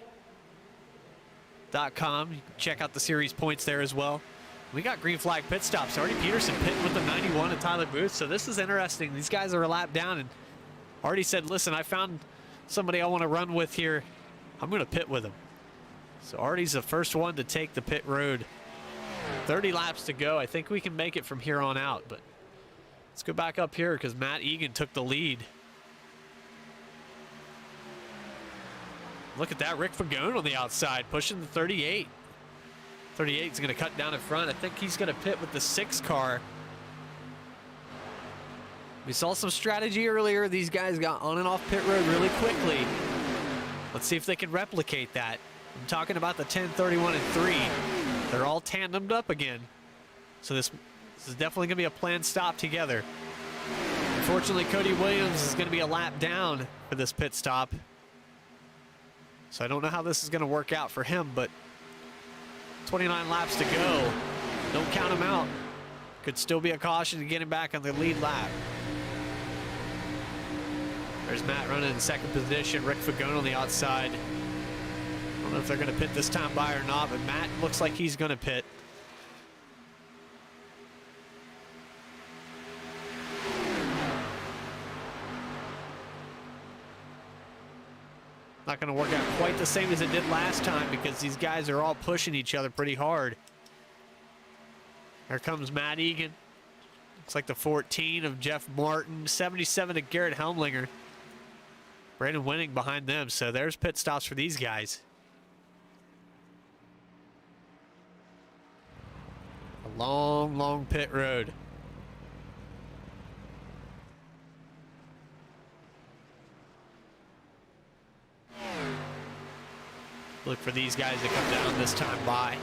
.com. You can check out the series points there as well. We got green flag pit stops. Artie Peterson pitting with the 91 and Tyler Booth. So this is interesting. These guys are a lap down, and Artie said, listen, I found somebody I want to run with here. I'm going to pit with him. So Artie's the first one to take the pit road. 30 laps to go. I think we can make it from here on out, but let's go back up here because Matt Egan took the lead. Look at that, Rick Fagone on the outside, pushing the 38. 38 is going to cut down in front. I think he's going to pit with the 6 car. We saw some strategy earlier. These guys got on and off pit road really quickly. Let's see if they can replicate that. I'm talking about the 10, 31, and 3. They're all tandemed up again. So this is definitely going to be a planned stop together. Unfortunately, Cody Williams is going to be a lap down for this pit stop. So I don't know how this is going to work out for him, but 29 laps to go. Don't count him out. Could still be a caution to get him back on the lead lap. There's Matt running in second position. Rick Fagone on the outside. I don't know if they're going to pit this time by or not, but Matt looks like he's going to pit. Not going to work out quite the same as it did last time because these guys are all pushing each other pretty hard. Here comes Matt Egan. Looks like the 14 of Jeff Martin. 77 of Garrett Helmlinger. Brandon Winning behind them. So there's pit stops for these guys. A long, long pit road. Look for these guys to come down this time by.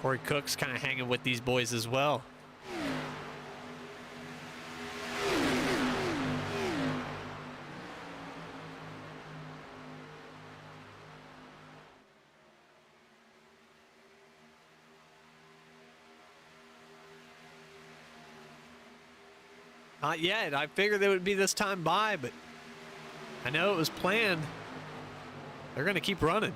Corey Cook's kind of hanging with these boys as well. Not yet. I figured they would be this time by, but I know it was planned. They're going to keep running.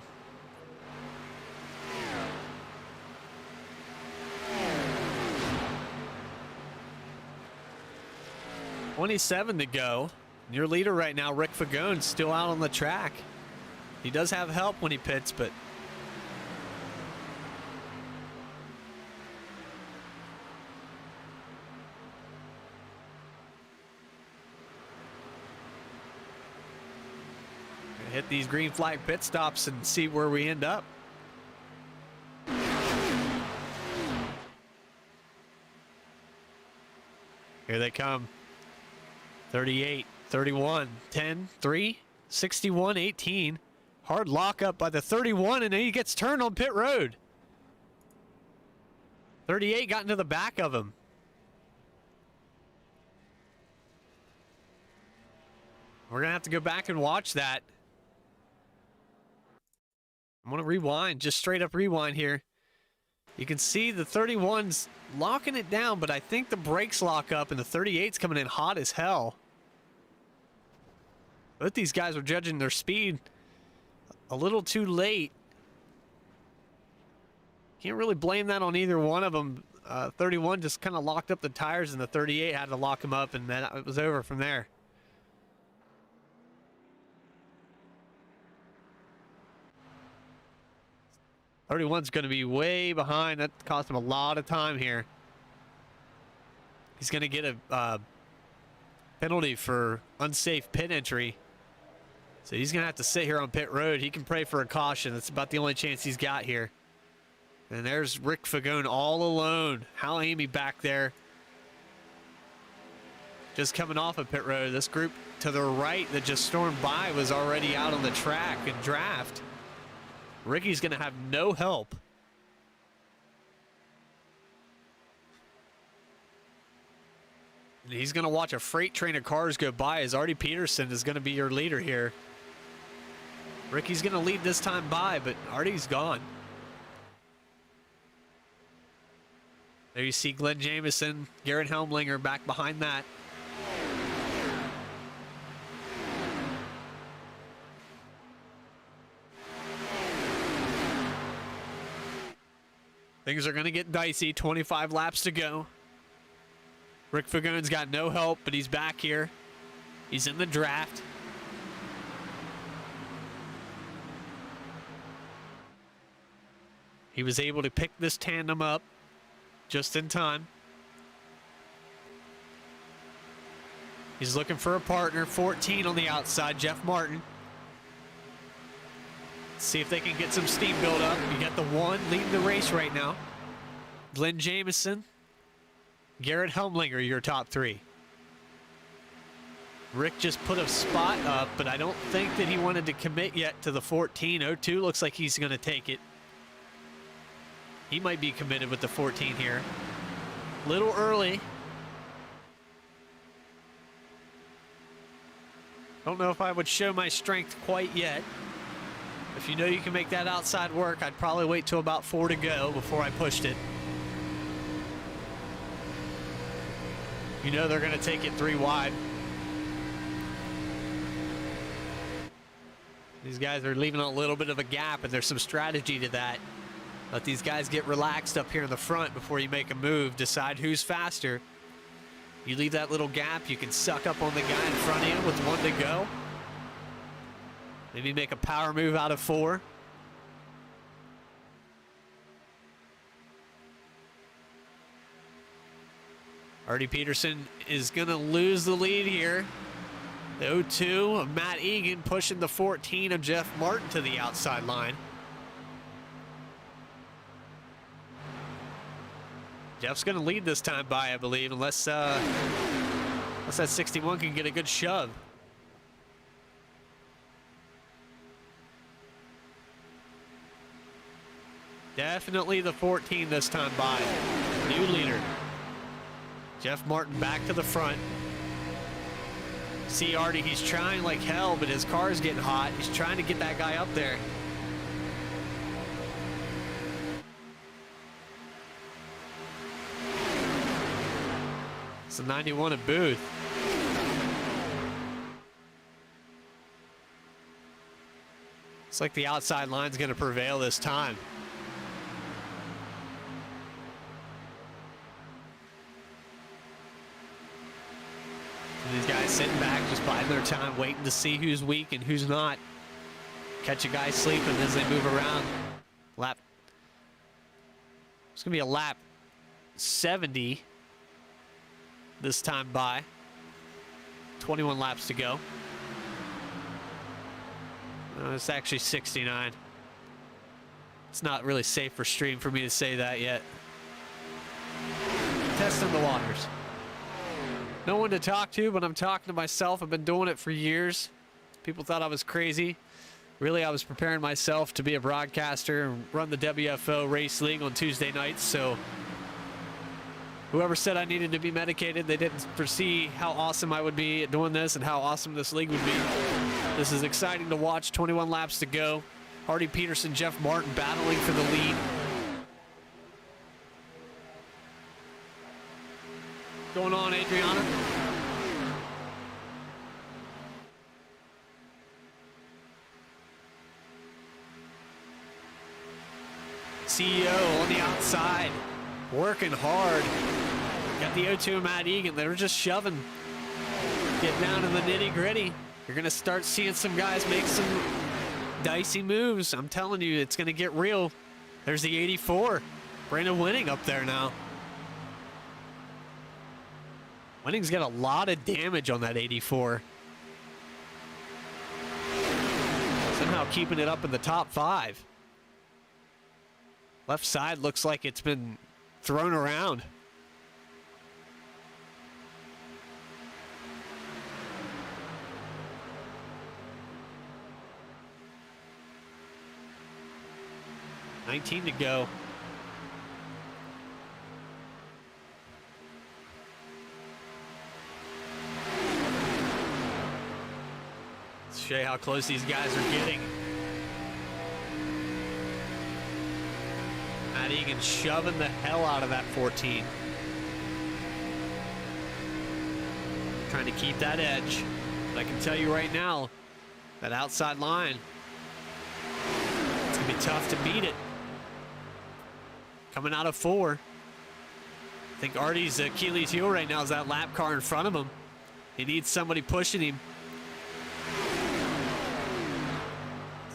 .27 to go. Your leader right now, Rick Fagone's still out on the track. He does have help when he pits, but hit these green flag pit stops and see where we end up. Here they come. 38, 31, 10, 3, 61, 18. Hard lockup by the 31, and then he gets turned on pit road. 38 got into the back of him. We're going to have to go back and watch that. I'm going to rewind, just straight up rewind here. You can see the 31's locking it down, but I think the brakes lock up and the 38's coming in hot as hell. Both these guys are judging their speed a little too late. Can't really blame that on either one of them. 31 just kind of locked up the tires, and the 38 had to lock him up, and then it was over from there. 31's going to be way behind. That cost him a lot of time here. He's going to get a penalty for unsafe pit entry. So he's going to have to sit here on pit road. He can pray for a caution. That's about the only chance he's got here. And there's Rick Fagone all alone. Hal Amy back there. Just coming off of pit road. This group to the right that just stormed by was already out on the track and draft. Ricky's going to have no help. And he's going to watch a freight train of cars go by as Artie Peterson is going to be your leader here. Ricky's going to lead this time by, but Artie's gone. There you see Glenn Jameson, Garrett Helmlinger back behind that. Things are going to get dicey. 25 laps to go. Rick Fagone's got no help, but he's back here. He's in the draft. He was able to pick this tandem up just in time. He's looking for a partner. 14 on the outside, Jeff Martin. See if they can get some steam build up. You got the one leading the race right now. Glenn Jameson, Garrett Helmlinger, your top three. Rick just put a spot up, but I don't think that he wanted to commit yet to the 14.02. Looks like he's going to take it. He might be committed with the 14 here. Little early. Don't know if I would show my strength quite yet. If you know you can make that outside work, I'd probably wait till about 4 to go before I pushed it. You know they're going to take it 3 wide. These guys are leaving a little bit of a gap, and there's some strategy to that. Let these guys get relaxed up here in the front before you make a move. Decide who's faster. You leave that little gap, you can suck up on the guy in front of you with 1 to go. Maybe make a power move out of 4. Artie Peterson is going to lose the lead here. The 02 of Matt Egan pushing the 14 of Jeff Martin to the outside line. Jeff's going to lead this time by, I believe, unless that 61 can get a good shove. Definitely the 14 this time by. New leader. Jeff Martin back to the front. See Artie, he's trying like hell, but his car's getting hot. He's trying to get that guy up there. It's a 91 at Booth. It's like the outside line's going to prevail this time. And these guys sitting back, just biding their time, waiting to see who's weak and who's not. Catch a guy sleeping as they move around. Lap. It's going to be a lap 70 this time by. 21 laps to go. It's actually 69. It's not really safe for stream for me to say that yet. Testing the waters. No one to talk to, but I'm talking to myself. I've been doing it for years. People thought I was crazy. Really, I was preparing myself to be a broadcaster and run the WFO race league on Tuesday nights. So whoever said I needed to be medicated, they didn't foresee how awesome I would be at doing this and how awesome this league would be. This is exciting to watch. 21 laps to go. Hardy Peterson, Jeff Martin battling for the lead. Going on, Adriana? CEO on the outside, working hard. Got the O2 and Matt Egan. They're just shoving. Get down to the nitty gritty. You're going to start seeing some guys make some dicey moves. I'm telling you, it's going to get real. There's the 84. Brandon Winning up there now. Winning's got a lot of damage on that 84. Somehow keeping it up in the top 5. Left side looks like it's been thrown around. $19 to go. Let's show you how close these guys are getting. Matt Egan shoving the hell out of that 14. Trying to keep that edge. But I can tell you right now, that outside line, it's going to be tough to beat it. Coming out of 4. I think Artie's Achilles heel right now is that lap car in front of him. He needs somebody pushing him.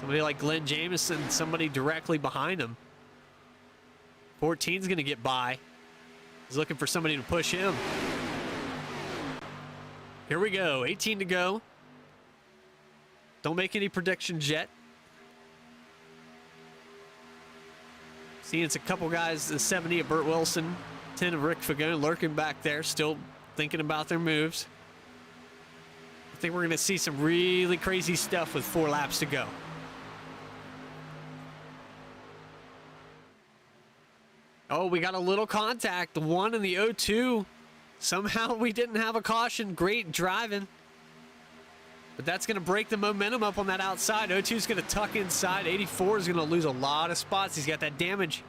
Somebody like Glenn Jameson, somebody directly behind him. 14's going to get by. He's looking for somebody to push him. Here we go. 18 to go. Don't make any predictions yet. Seeing it's a couple guys, the 70 of Burt Wilson, 10 of Rick Fagone lurking back there, still thinking about their moves. I think we're going to see some really crazy stuff with 4 laps to go. Oh, we got a little contact. The 1 and the 0-2. Somehow we didn't have a caution. Great driving. But that's going to break the momentum up on that outside. 0-2 is going to tuck inside. 84 is going to lose a lot of spots. He's got that damage.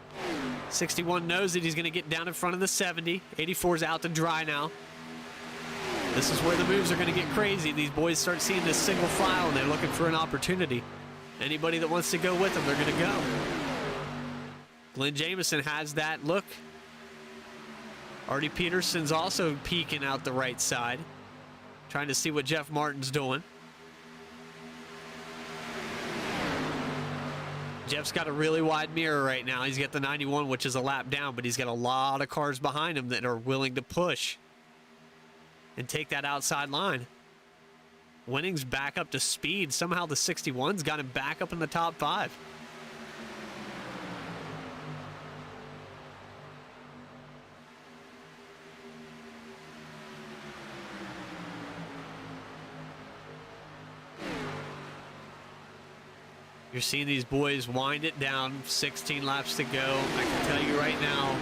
61 knows that he's going to get down in front of the 70. 84 is out to dry now. This is where the moves are going to get crazy. These boys start seeing this single file, and they're looking for an opportunity. Anybody that wants to go with them, they're going to go. Glenn Jameson has that look. Artie Peterson's also peeking out the right side, trying to see what Jeff Martin's doing. Jeff's got a really wide mirror right now. He's got the 91, which is a lap down, but he's got a lot of cars behind him that are willing to push and take that outside line. Winning's back up to speed. Somehow the 61's got him back up in the top 5. You're seeing these boys wind it down. 16 laps to go. I can tell you right now,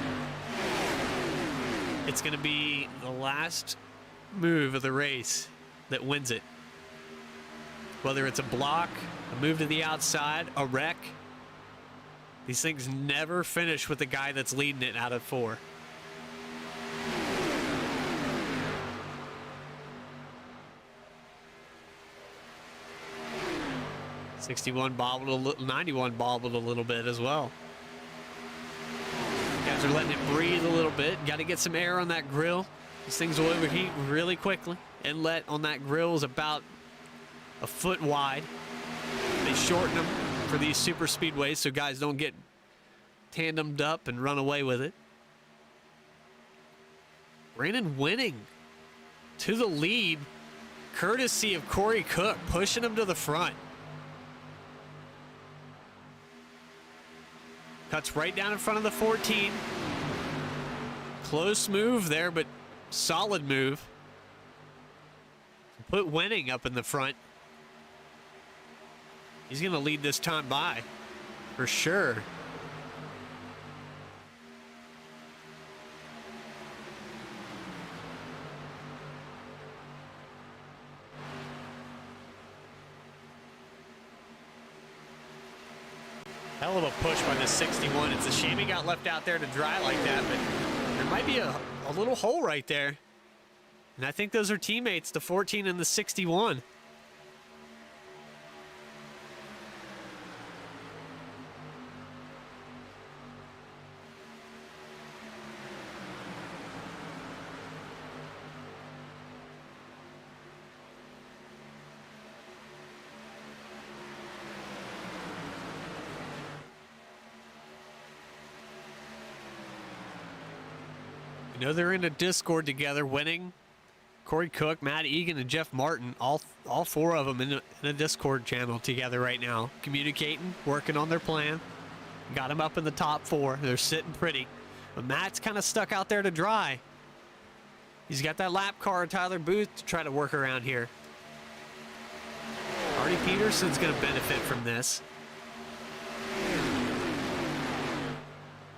it's going to be the last move of the race that wins it. Whether it's a block, a move to the outside, a wreck, these things never finish with the guy that's leading it out of 4. 61 bobbled a little, 91 bobbled a little bit as well. Guys are letting it breathe a little bit. Got to get some air on that grill. These things will overheat really quickly. Inlet on that grill is about a foot wide. They shorten them for these super speedways so guys don't get tandemed up and run away with it. Brandon winning to the lead, courtesy of Corey Cook, pushing him to the front. Cuts right down in front of the 14. Close move there, but solid move. Put winning up in the front. He's going to lead this time by, for sure. Hell of a push by the 61. It's a shame he got left out there to dry like that, but there might be a little hole right there. And I think those are teammates, the 14 and the 61. You know they're in a Discord together, winning. Corey Cook, Matt Egan, and Jeff Martin, all four of them in a Discord channel together right now, communicating, working on their plan. Got them up in the top four. They're sitting pretty. But Matt's kind of stuck out there to dry. He's got that lap car, Tyler Booth, to try to work around here. Artie Peterson's going to benefit from this.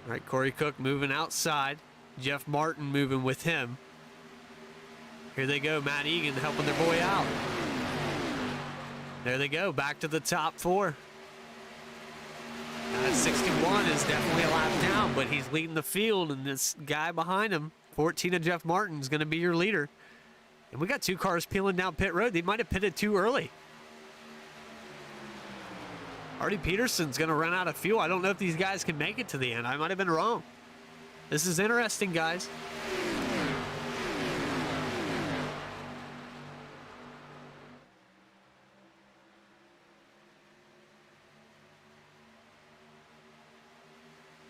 All right, Corey Cook moving outside. Jeff Martin moving with him. Here they go, Matt Egan helping their boy out. There they go, back to the top four. That 61 is definitely a lap down, but he's leading the field, and this guy behind him, 14 of Jeff Martin, is going to be your leader. And we got two cars peeling down pit road. They might have pitted too early. Artie Peterson's going to run out of fuel. I don't know if these guys can make it to the end. I might have been wrong. This is interesting, guys.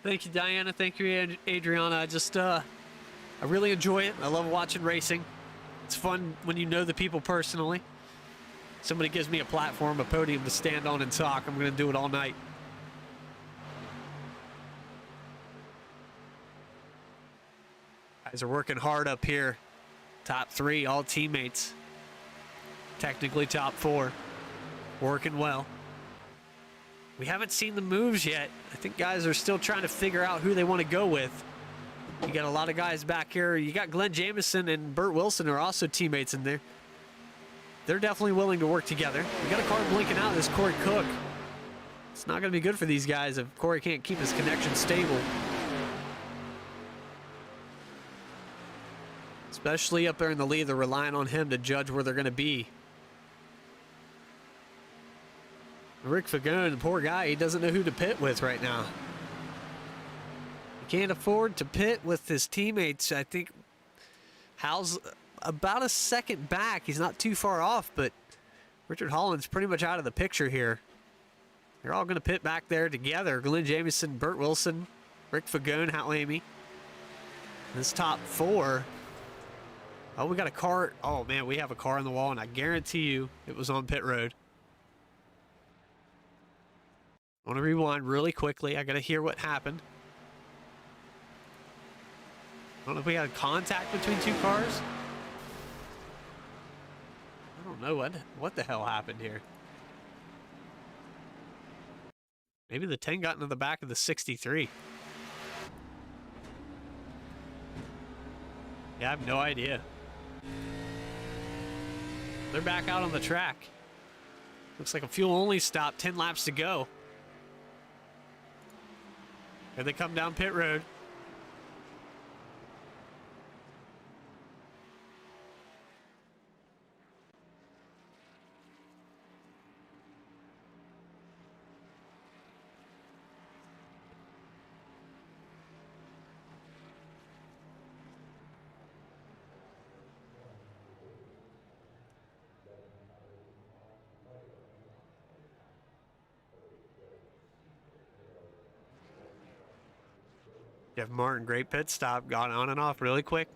Thank you, Diana. Thank you, Adriana. I really enjoy it. I love watching racing. It's fun when you know the people personally. Somebody gives me a platform, a podium to stand on and talk. I'm going to do it all night. Guys are working hard up here. Top three, all teammates. Technically top four. Working well. We haven't seen the moves yet. I think guys are still trying to figure out who they want to go with. You got a lot of guys back here. You got Glenn Jamison and Burt Wilson are also teammates in there. They're definitely willing to work together. We got a car blinking out. This Corey Cook. It's not going to be good for these guys if Corey can't keep his connection stable. Especially up there in the lead, they're relying on him to judge where they're going to be. Rick Fagone, the poor guy, he doesn't know who to pit with right now. He can't afford to pit with his teammates. I think Hal's about a second back. He's not too far off, but Richard Holland's pretty much out of the picture here. They're all going to pit back there together. Glenn Jamison, Burt Wilson, Rick Fagone, Hal Amy. This top four. Oh, we got a car. Oh, man, we have a car on the wall, and I guarantee you it was on pit road. I want to rewind really quickly. I got to hear what happened. I don't know if we had contact between two cars. I don't know what the hell happened here. Maybe the 10 got into the back of the 63. Yeah, I have no idea. They're back out on the track. Looks like a fuel-only stop, 10 laps to go. Here they come down pit road. Jeff Martin, great pit stop. Got on and off really quick.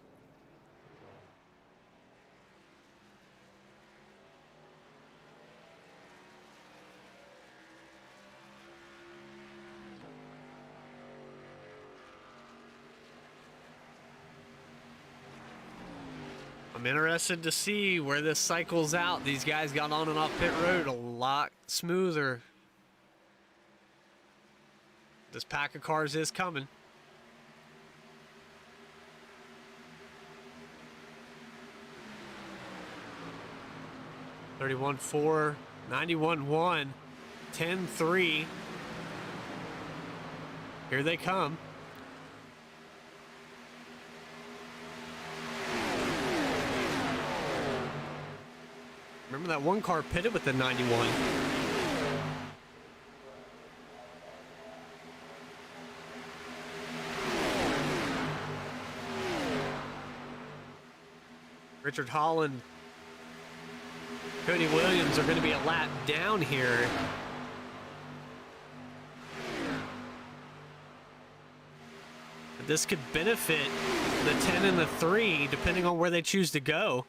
I'm interested to see where this cycles out. These guys got on and off pit road a lot smoother. This pack of cars is coming. $31.4, $91.1, $10.3. Here they come. Remember that one car pitted with the 91. Richard Holland, Cody Williams are going to be a lap down here. But this could benefit the 10 and the 3 depending on where they choose to go.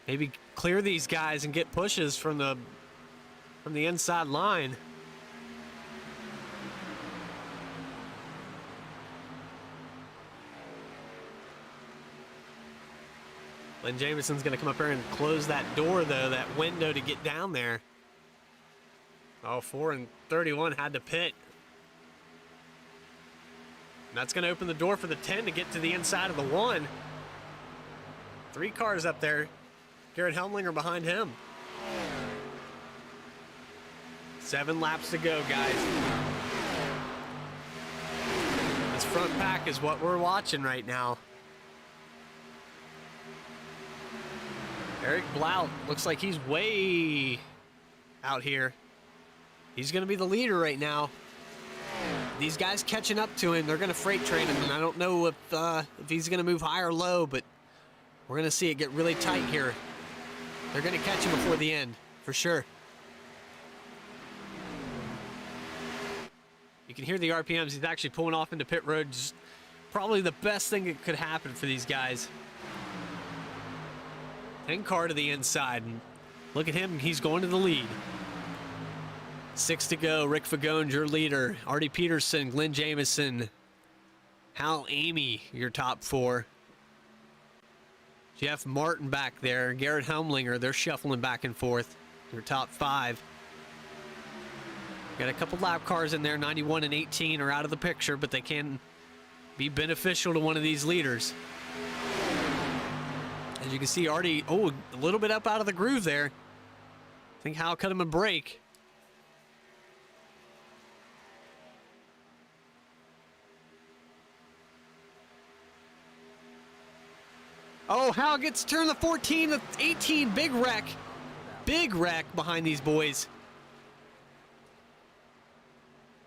Maybe clear these guys and get pushes from the inside line. Lynn Jameson's going to come up here and close that door, though, that window to get down there. Oh, 4 and 31 had to pit. And that's going to open the door for the 10 to get to the inside of the 1. 3 cars up there. Garrett Helmlinger behind him. 7 laps to go, guys. This front pack is what we're watching right now. Eric Blount looks like he's way out here. He's going to be the leader right now. These guys catching up to him, they're going to freight train him, and I don't know if he's going to move high or low, but we're going to see it get really tight here. They're going to catch him before the end, for sure. You can hear the RPMs. He's actually pulling off into pit road. Just probably the best thing that could happen for these guys. 10 car to the inside. And look at him. He's going to the lead. 6 to go. Rick Fagone, your leader. Artie Peterson, Glenn Jameson, Hal Amy, your top 4. Jeff Martin back there. Garrett Helmlinger, they're shuffling back and forth. Your top 5. Got a couple lap cars in there. 91 and 18 are out of the picture, but they can be beneficial to one of these leaders. As you can see, Artie, a little bit up out of the groove there. I think Hal cut him a break. Oh, Hal gets turned the 14 to 18. Big wreck. Big wreck behind these boys.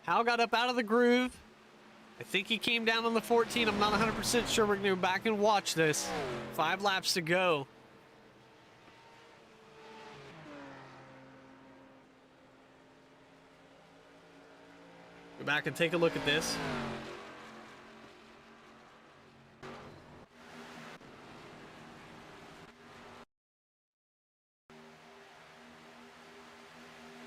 Hal got up out of the groove. I think he came down on the 14. I'm not 100% sure. We're going to go back and watch this. 5 laps to go. Go back and take a look at this.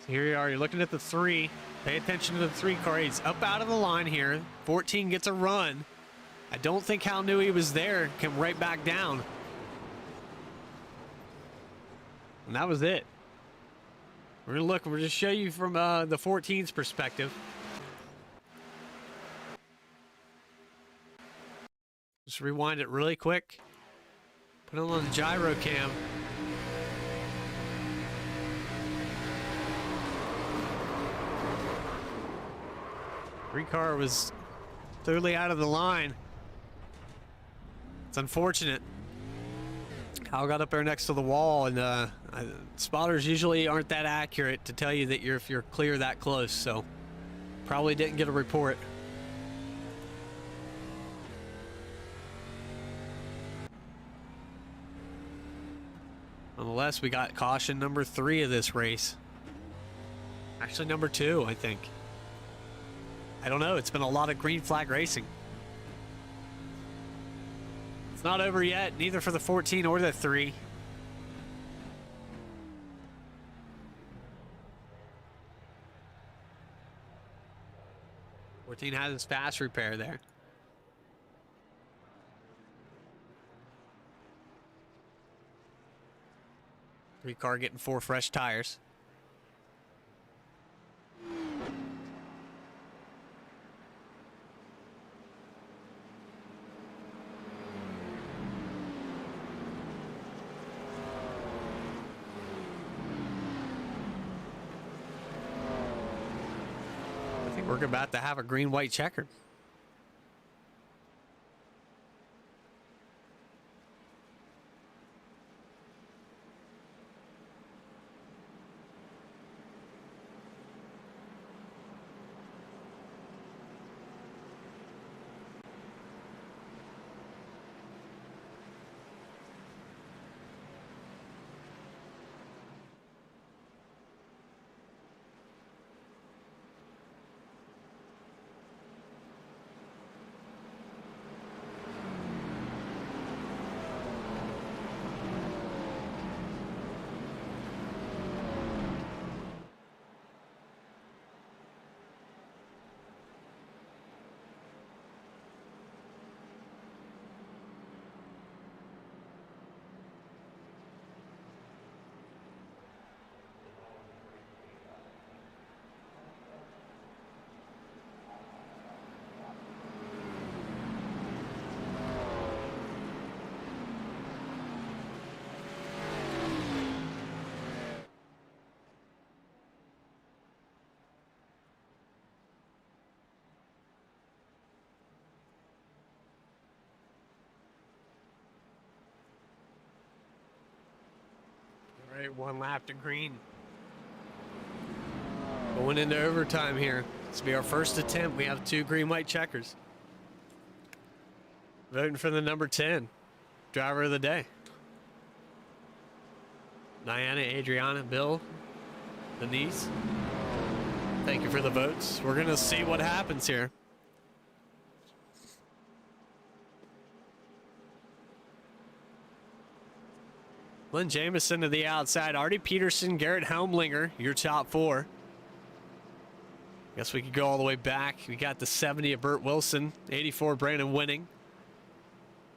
Here you are, you're looking at the 3. Pay attention to the 3 car. He's up out of the line here. 14 gets a run. I don't think Hal knew he was there. Came right back down. And that was it. We're going to look. We'll just show you from the 14's perspective. Just rewind it really quick. Put it on the gyro cam. Car was totally out of the line. It's unfortunate. Hal got up there next to the wall, and spotters usually aren't that accurate to tell you that if you're clear that close, so probably didn't get a report. Nonetheless, we got caution number 3 of this race. Actually, number 2, I think. I don't know. It's been a lot of green flag racing. It's not over yet, neither for the 14 or the 3. Fourteen has his fast repair there. Three car getting 4 fresh tires. I think we're about to have a green-white checker. All right, 1 lap to green. Going into overtime here. This will be our first attempt. We have 2 green-white checkers. Voting for the number 10, driver of the day. Diana, Adriana, Bill, Denise. Thank you for the votes. We're going to see what happens here. Glenn Jameson to the outside. Artie Peterson, Garrett Helmlinger, your top 4. Guess we could go all the way back. We got the 70 of Burt Wilson, 84 Brandon Winning,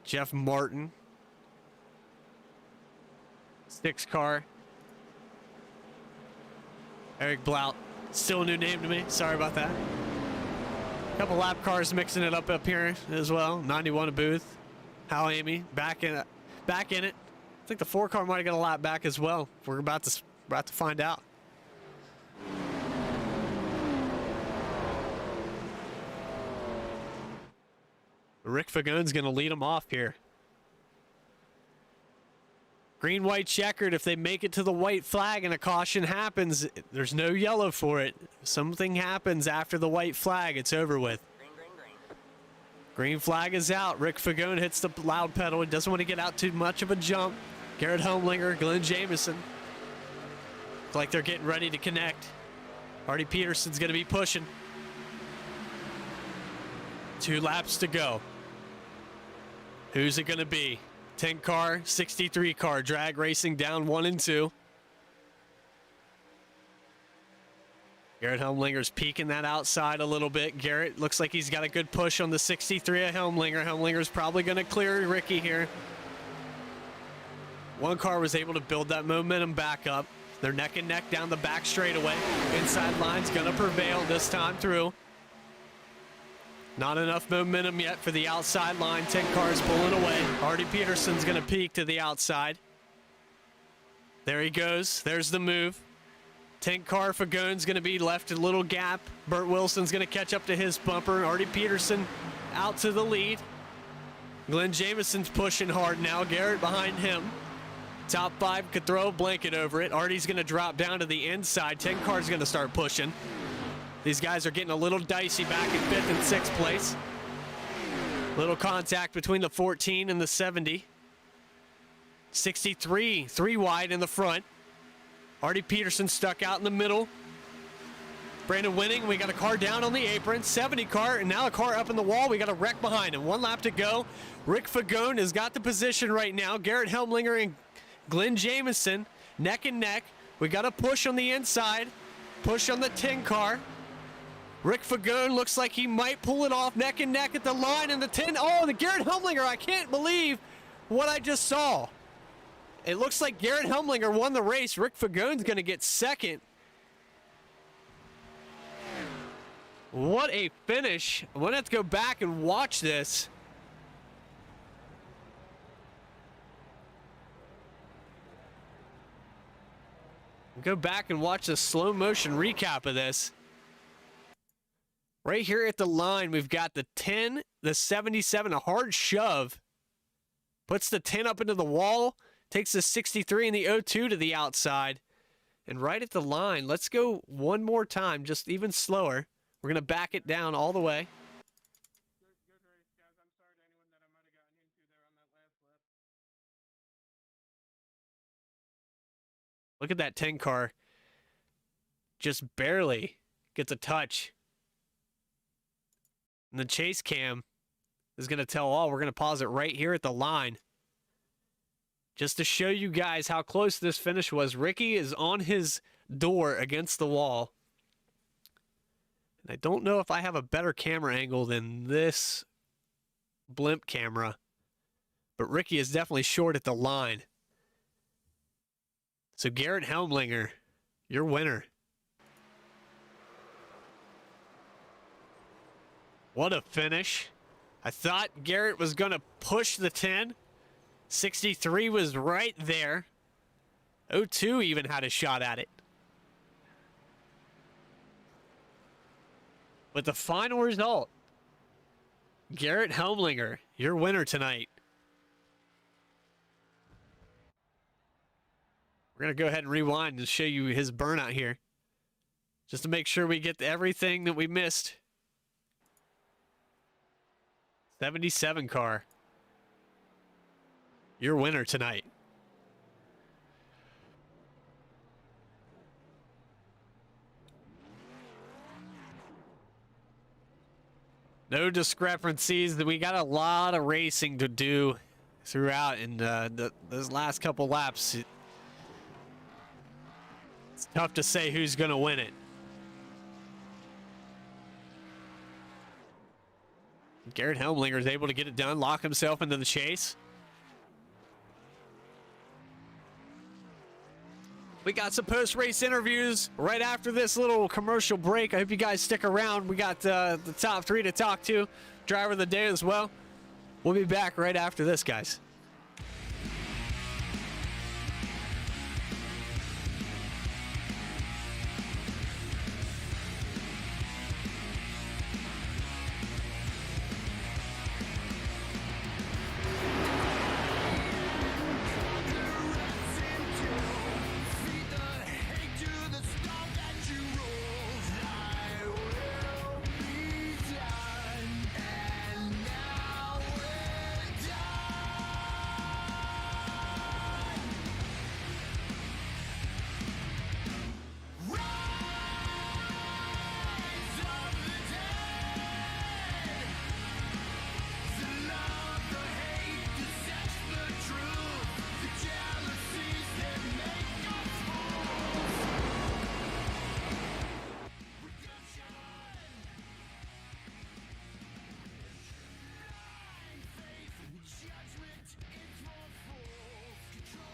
Jeff Martin, 6 car, Eric Blout. Still a new name to me. Sorry about that. Couple lap cars mixing it up here as well. 91 of Booth, Hal Amy back in it. I think the 4 car might have got a lap back as well. We're about to find out. Rick Fagone's going to lead them off here. Green, white, checkered. If they make it to the white flag and a caution happens, there's no yellow for it. If something happens after the white flag, it's over with. Green flag is out. Rick Fagone hits the loud pedal. He doesn't want to get out too much of a jump. Garrett Helmlinger, Glenn Jameson. Look like they're getting ready to connect. Artie Peterson's going to be pushing. 2 laps to go. Who's it going to be? 10 car, 63 car, drag racing down 1 and 2. Garrett Helmlinger's peeking that outside a little bit. Garrett looks like he's got a good push on the 63 of Helmlinger. Helmlinger's probably going to clear Ricky here. 1 car was able to build that momentum back up. They're neck and neck down the back straightaway. Inside line's going to prevail this time through. Not enough momentum yet for the outside line. 10 cars pulling away. Artie Peterson's going to peek to the outside. There he goes. There's the move. 10 car Fagone's going to be left a little gap. Burt Wilson's going to catch up to his bumper. Artie Peterson out to the lead. Glenn Jameson's pushing hard now. Garrett behind him. Top 5 could throw a blanket over it. Artie's going to drop down to the inside. 10 car's going to start pushing. These guys are getting a little dicey back in 5th and 6th place. Little contact between the 14 and the 70. 63, 3 wide in the front. Artie Peterson stuck out in the middle. Brandon winning. We got a car down on the apron. 70 car, and now a car up in the wall. We got a wreck behind him. 1 lap to go. Rick Fagone has got the position right now. Garrett Helmlinger and Glenn Jamison neck and neck. We got a push on the inside. Push on the 10 car. Rick Fagone looks like he might pull it off neck and neck at the line, and the 10. Oh, the Garrett Helmlinger. I can't believe what I just saw. It looks like Garrett Helmlinger won the race. Rick Fagone's going to get second. What a finish. I'm going to have to go back and watch this. Go back and watch the slow motion recap of this. Right here at the line, we've got the 10, the 77, a hard shove. Puts the 10 up into the wall, takes the 63 and the 02 to the outside. And right at the line, let's go one more time, just even slower. We're going to back it down all the way. Look at that 10 car. Just barely gets a touch. And the chase cam is going to tell all. We're going to pause it right here at the line. Just to show you guys how close this finish was. Ricky is on his door against the wall. And I don't know if I have a better camera angle than this blimp camera. But Ricky is definitely short at the line. So Garrett Helmlinger, your winner. What a finish. I thought Garrett was going to push the 10. 63 was right there. 02 even had a shot at it. But the final result, Garrett Helmlinger, your winner tonight. We're going to go ahead and rewind and show you his burnout here. Just to make sure we get everything that we missed. 77 car. Your winner tonight. No discrepancies. We got a lot of racing to do throughout, and those last couple laps, it's tough to say who's going to win it. Garrett Helmlinger is able to get it done, lock himself into the chase. We got some post-race interviews right after this little commercial break. I hope you guys stick around. We got the top 3 to talk to. Driver of the day as well. We'll be back right after this, guys.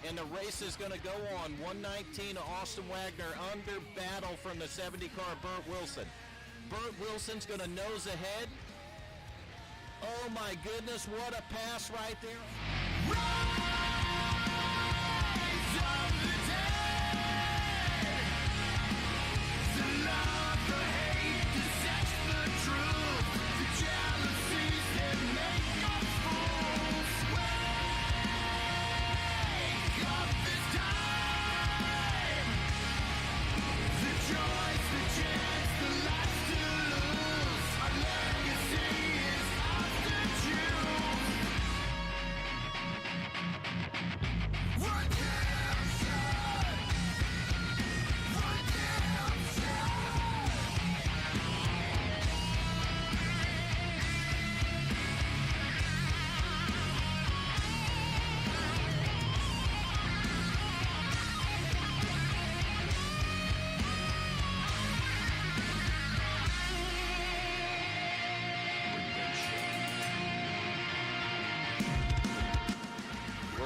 And the race is going to go on. 119, Austin Wagner under battle from the 70 car, Burt Wilson. Burt Wilson's going to nose ahead. Oh my goodness, what a pass right there. Rise of the dead. The love, the hate, the sex, the truth, the jealousies that make us fools. Wake up this time. The joys, the chance, the lives to lose. Our legacy is ours to choose.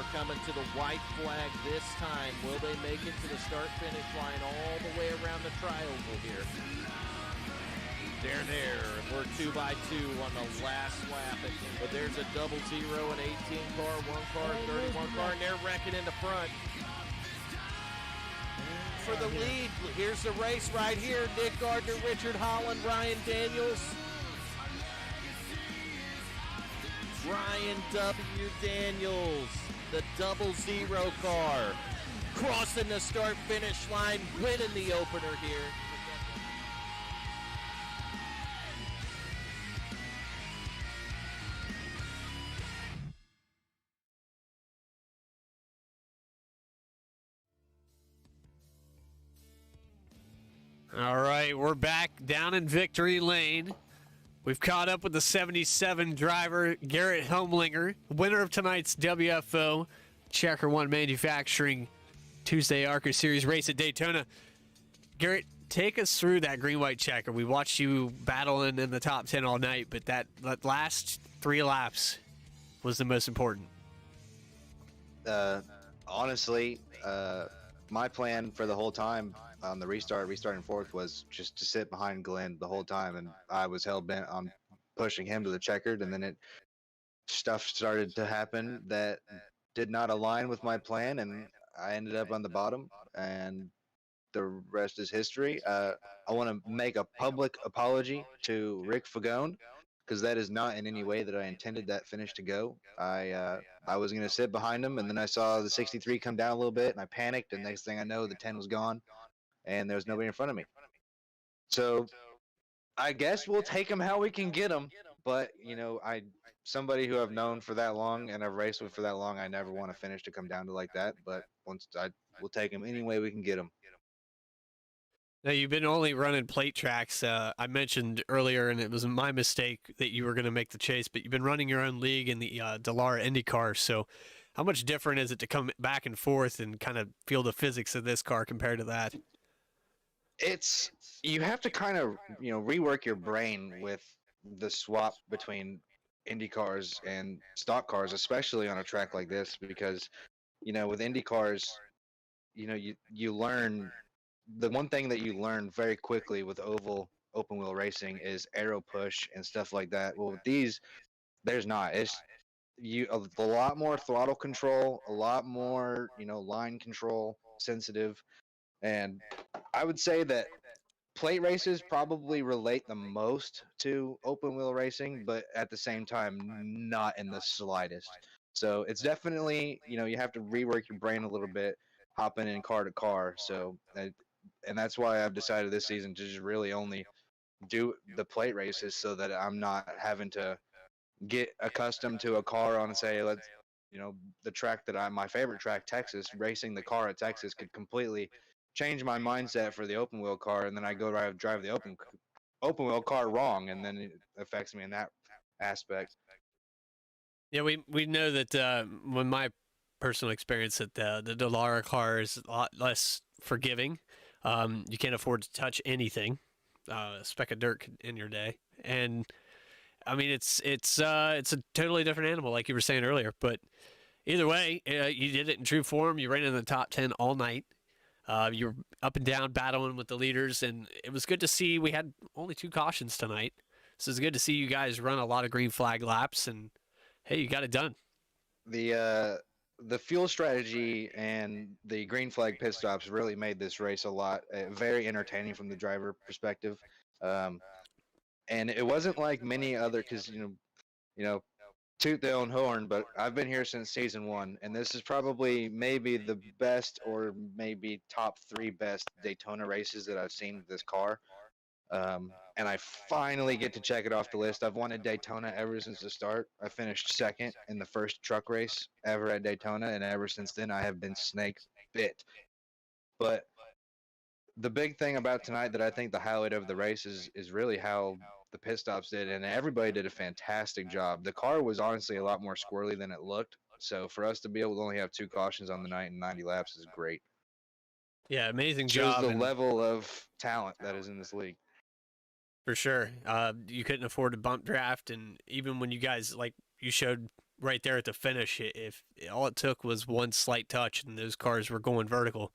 We're coming to the white flag this time. Will they make it to the start-finish line all the way around the triangle here? They're there. We're 2 by 2 on the last lap. But there's a 0-0, an 18 car, 1 car, 31 car, and they're wrecking in the front. For the lead, here's the race right here. Nick Gardner, Richard Holland, Ryan Daniels. Ryan W. Daniels, the 0-0 car, crossing the start-finish line, winning the opener here. All right, we're back down in victory lane. We've caught up with the 77 driver, Garrett Helmlinger, winner of tonight's WFO CheckerWon Manufacturing Tuesday ARCA Series race at Daytona. Garrett, take us through that green-white checker. We watched you battling in the top 10 all night, but that last 3 laps was the most important. Honestly, my plan for the whole time on the restarting fourth, was just to sit behind Glenn the whole time, and I was hell bent on pushing him to the checkered, and then stuff started to happen that did not align with my plan, and I ended up on the bottom, and the rest is history. I want to make a public apology to Rick Fagone, because that is not in any way that I intended that finish to go. I was going to sit behind him, and then I saw the 63 come down a little bit, and I panicked, and next thing I know, the 10 was gone, and there was nobody in front of me. So I guess we'll take him how we can get him, but, you know, somebody who I've known for that long and I've raced with for that long, I never want a finish to come down to like that, but we'll take him any way we can get him. Now, you've been only running plate tracks. I mentioned earlier, and it was my mistake that you were going to make the chase, but you've been running your own league in the Dallara IndyCar. So how much different is it to come back and forth and kind of feel the physics of this car compared to that? You have to kind of, rework your brain with the swap between Indy cars and stock cars, especially on a track like this, because, with Indy cars, you learn, the one thing that you learn very quickly with oval open wheel racing is aero push and stuff like that. Well, with these, there's not. It's a lot more throttle control, a lot more, line control sensitive. And I would say that plate races probably relate the most to open wheel racing, but at the same time, not in the slightest. So it's definitely, you have to rework your brain a little bit, hopping in car to car. So, and that's why I've decided this season to just really only do the plate races so that I'm not having to get accustomed to a car on, say, the track that my favorite track, Texas. Racing the car at Texas could completely change my mindset for the open wheel car, and then I go drive the open wheel car wrong, and then it affects me in that aspect. Yeah, we know that when my personal experience that the Dallara car is a lot less forgiving. You can't afford to touch anything, a speck of dirt in your day, and I mean it's a totally different animal, like you were saying earlier. But either way, you did it in true form. You ran in the top 10 all night. You were up and down battling with the leaders, and it was good to see. We had only 2 cautions tonight, so it's good to see you guys run a lot of green flag laps, and hey, you got it done. The fuel strategy and the green flag pit stops really made this race a lot very entertaining from the driver perspective. And it wasn't like many other, because toot their own horn, but I've been here since season 1, and this is probably maybe the best, or maybe top 3 best Daytona races that I've seen with this car. And I finally get to check it off the list. I've wanted Daytona ever since the start. I finished second in the first truck race ever at Daytona, and ever since then I have been snake bit. But the big thing about tonight that I think the highlight of the race is really how the pit stops did, and everybody did a fantastic job. The car was honestly a lot more squirrely than it looked, so for us to be able to only have 2 cautions on the night and 90 laps is great. Yeah, amazing Shows job. the level of talent that is in this league. For sure. You couldn't afford a bump draft, and even when you guys, like you showed right there at the finish. If all it took was one slight touch, and those cars were going vertical.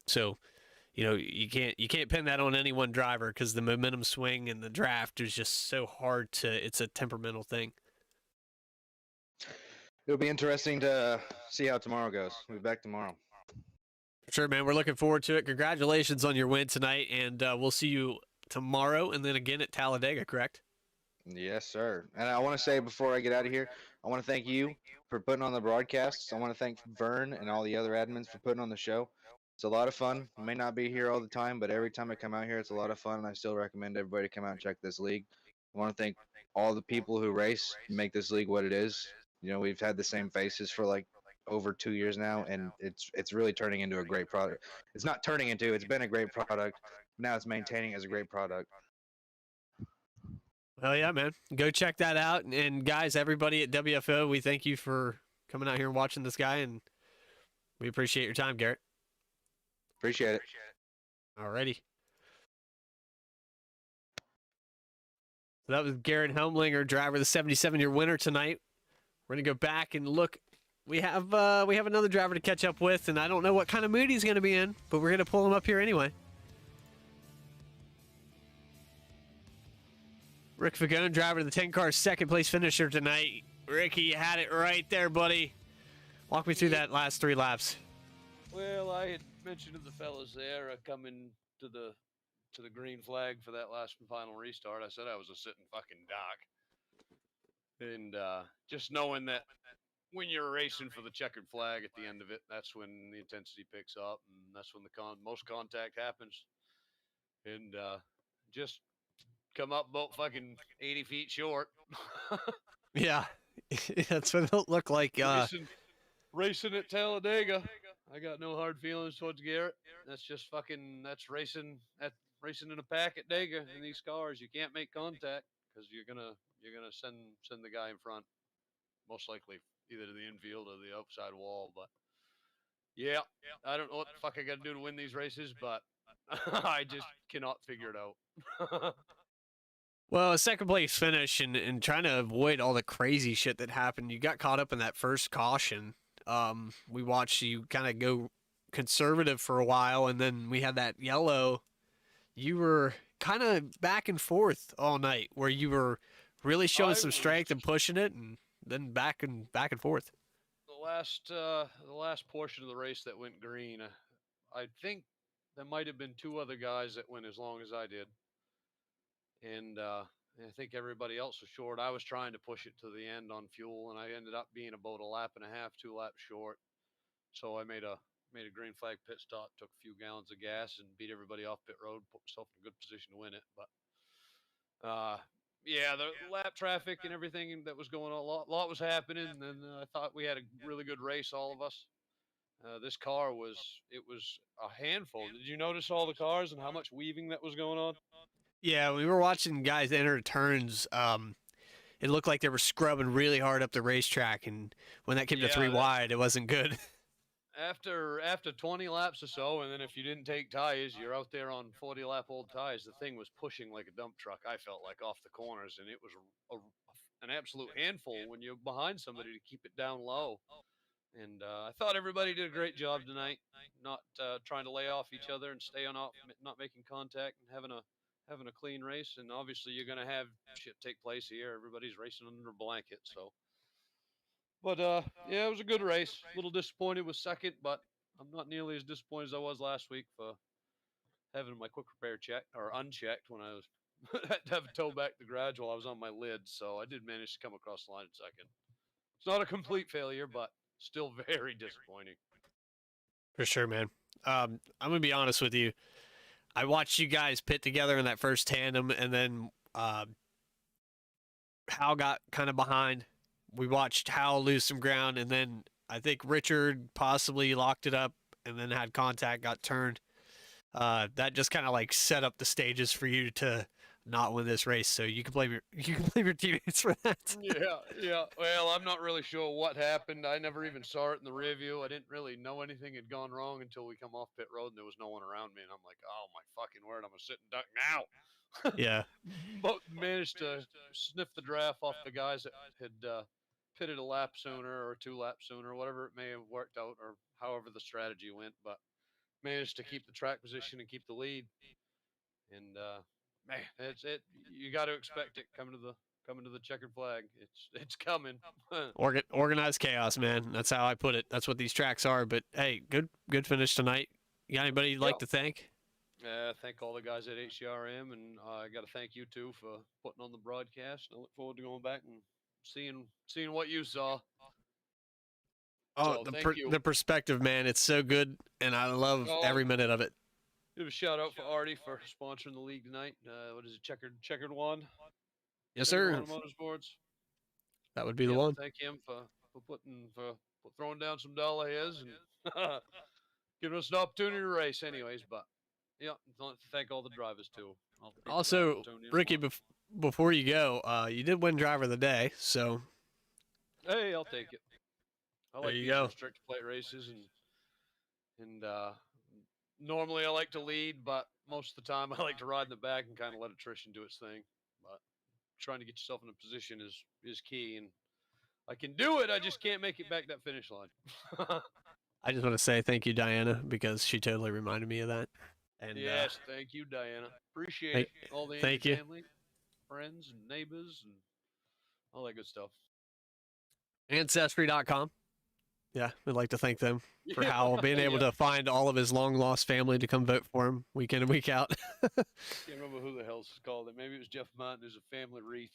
So you can't pin that on any one driver because the momentum swing and the draft is just so hard to. It's a temperamental thing. It'll be interesting to see how tomorrow goes. We'll be back tomorrow. Sure, man. We're looking forward to it. Congratulations on your win tonight, and we'll see you tomorrow and then again at Talladega, correct? Yes, sir. And I want to say before I get out of here, I want to thank you for putting on the broadcasts. I want to thank Vern and all the other admins for putting on the show. It's a lot of fun. I may not be here all the time, but every time I come out here, it's a lot of fun, and I still recommend everybody to come out and check this league. I want to thank all the people who race and make this league what it is. We've had the same faces for like over 2 years now, and it's really turning into a great product. It's not turning into, it's been a great product. Now it's maintaining as a great product. Hell yeah, man. Go check that out. And guys, everybody at WFO, we thank you for coming out here and watching this guy, and we appreciate your time, Garrett. Appreciate it. Alrighty. So that was Garrett Helmlinger, driver of the 77-year winner tonight. We're going to go back and look. We have another driver to catch up with, and I don't know what kind of mood he's going to be in, but we're going to pull him up here anyway. Rick Fagone, driver of the 10-car second-place finisher tonight. Ricky, you had it right there, buddy. Walk me through that last 3 laps. Well, I had mentioned to the fellas there coming to the green flag for that last and final restart. I said I was a sitting fucking duck. And just knowing that when you're racing for the checkered flag at the end of it, that's when the intensity picks up, and that's when the most contact happens. And just come up about fucking 80 feet short. Yeah, that's what it looked like. Racing at Talladega. I got no hard feelings towards Garrett. That's just that's racing in a pack at Dega in these cars. You can't make contact because you're gonna send the guy in front, most likely either to the infield or the outside wall. But yeah, I don't know what the fuck I got to do to win these races, but I just cannot figure it out. Well, a second-place finish and trying to avoid all the crazy shit that happened. You got caught up in that first caution. We watched you kind of go conservative for a while, and then we had that yellow. You were kind of back and forth all night, where you were really showing some strength and pushing it, and then back and forth. The last portion of the race that went green, I think there might have been 2 other guys that went as long as I did, and I think everybody else was short. I was trying to push it to the end on fuel, and I ended up being about a lap and a half, 2 laps short. So I made a green flag pit stop, took a few gallons of gas, and beat everybody off pit road, put myself in a good position to win it. But yeah, the lap traffic and everything that was going on, a lot was happening, and then I thought we had a really good race, all of us. This car was a handful. Did you notice all the cars and how much weaving that was going on? Yeah, we were watching guys enter turns. It looked like they were scrubbing really hard up the racetrack, and when that came to 3 wide, it wasn't good. After 20 laps or so, and then if you didn't take tires, you're out there on 40-lap old tires. The thing was pushing like a dump truck, I felt like, off the corners, and it was an absolute handful when you're behind somebody to keep it down low. And I thought everybody did a great job tonight, not trying to lay off each other and staying off, not making contact, and having a clean race. And obviously, you're going to have shit take place here. Everybody's racing under a blanket, so. But yeah, it was a good race. A little disappointed with second, but I'm not nearly as disappointed as I was last week for having my quick repair checked or unchecked when I was had to have a tow back to the garage while I was on my lid. So I did manage to come across the line in second. It's not a complete failure, but still very disappointing. For sure, man. I'm gonna be honest with you. I watched you guys pit together in that first tandem, and then Hal got kind of behind. We watched Hal lose some ground, and then I think Richard possibly locked it up and then had contact, got turned. That just kind of like set up the stages for you to not win this race. So you can blame your teammates for that. Yeah. Well, I'm not really sure what happened. I never even saw it in the rear view. I didn't really know anything had gone wrong until we come off pit road and there was no one around me. And I'm like, oh my fucking word, I'm a sitting duck now. Yeah. But managed to sniff the draft off the guys that had pitted a lap sooner or 2 laps sooner, whatever it may have worked out, or however the strategy went, but managed to keep the track position and keep the lead. And man, it's it. You got to expect it coming to the checkered flag. It's coming. Organized chaos, man. That's how I put it. That's what these tracks are. But hey, good finish tonight. You got anybody you'd like to thank? Thank all the guys at HCRM, and I got to thank you too for putting on the broadcast. I look forward to going back and seeing what you saw. Oh, So, thank you. The perspective, man. It's so good, and I love every minute of it. Give a shout out for Artie for sponsoring the league tonight. What is it, CheckerWon? Yes, sir. Motorsports. That would be the one. Thank him for throwing down some dollar hairs and giving us an opportunity to race. Anyways, but yeah, thank all the drivers too. Also, Ricky, before you go, you did win driver of the day, so hey, I'll take it. I like these restricted plate races, and normally I like to lead, but most of the time I like to ride in the back and kind of let attrition do its thing. But trying to get yourself in a position is key, and I can do it. I just can't make it back that finish line. I just want to say thank you, Diana, because she totally reminded me of that. And yes, thank you, Diana. Appreciate it. All the family, friends, and neighbors, and all that good stuff. Ancestry.com. Yeah, we'd like to thank them for Howell being able to find all of his long-lost family to come vote for him week in and week out. Can't remember who the hell's called it. Maybe it was Jeff Martin. There's a family wreath.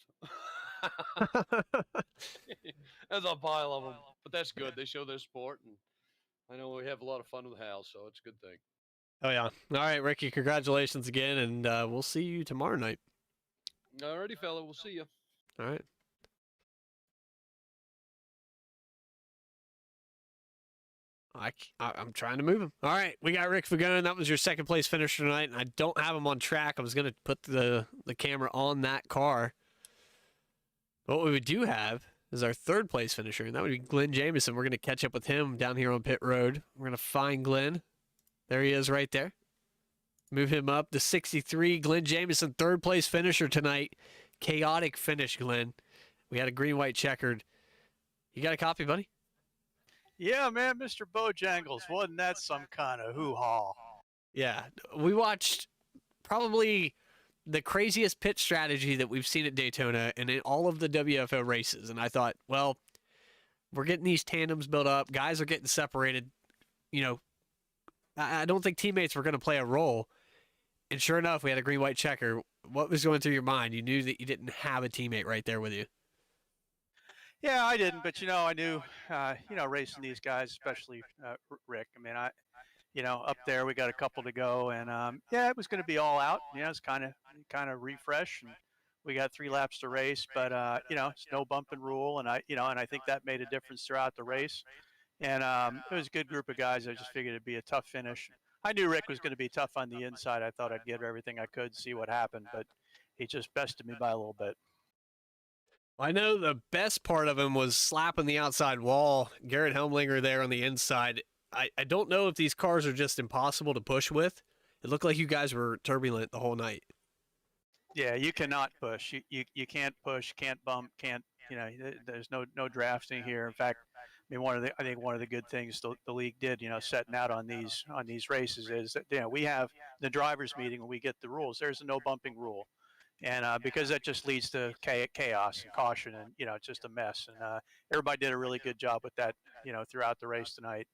There's a pile of them, but that's good. They show their sport, and I know we have a lot of fun with Hal, so it's a good thing. Oh, yeah. All right, Ricky, congratulations again, and we'll see you tomorrow night. Alrighty, fella. We'll see you. All right. I'm trying to move him. All right, we got Rick Fagone. That was your second place finisher tonight, and I don't have him on track. I was going to put the camera on that car. But what we do have is our third place finisher, and that would be Glenn Jamieson. We're going to catch up with him down here on pit road. We're going to find Glenn. There he is right there. Move him up to 63. Glenn Jamieson, third place finisher tonight. Chaotic finish, Glenn. We had a green-white checkered. You got a copy, buddy? Yeah, man, Mr. Bojangles, wasn't that some kind of hoo-ha? Yeah, we watched probably the craziest pit strategy that we've seen at Daytona and in all of the WFO races. And I thought, well, we're getting these tandems built up. Guys are getting separated. You know, I don't think teammates were going to play a role. And sure enough, we had a green-white checker. What was going through your mind? You knew that you didn't have a teammate right there with you. Yeah, I didn't, but I knew, racing these guys, especially Rick. I mean, up there we got a couple to go, and it was going to be all out. It's kind of refresh, and we got 3 laps to race, but it's no bumping rule, and I think that made a difference throughout the race. And it was a good group of guys. I just figured it'd be a tough finish. I knew Rick was going to be tough on the inside. I thought I'd give everything I could, see what happened, but he just bested me by a little bit. I know the best part of him was slapping the outside wall. Garrett Helmlinger there on the inside. I don't know if these cars are just impossible to push with. It looked like you guys were turbulent the whole night. Yeah, you cannot push. You can't push, can't bump, can't, there's no drafting here. In fact, I mean, I think one of the good things the league did, setting out on these races is that, we have the drivers meeting when we get the rules. There's a no bumping rule. And because that just leads to chaos and caution, and it's just a mess. And everybody did a really good job with that, throughout the race tonight.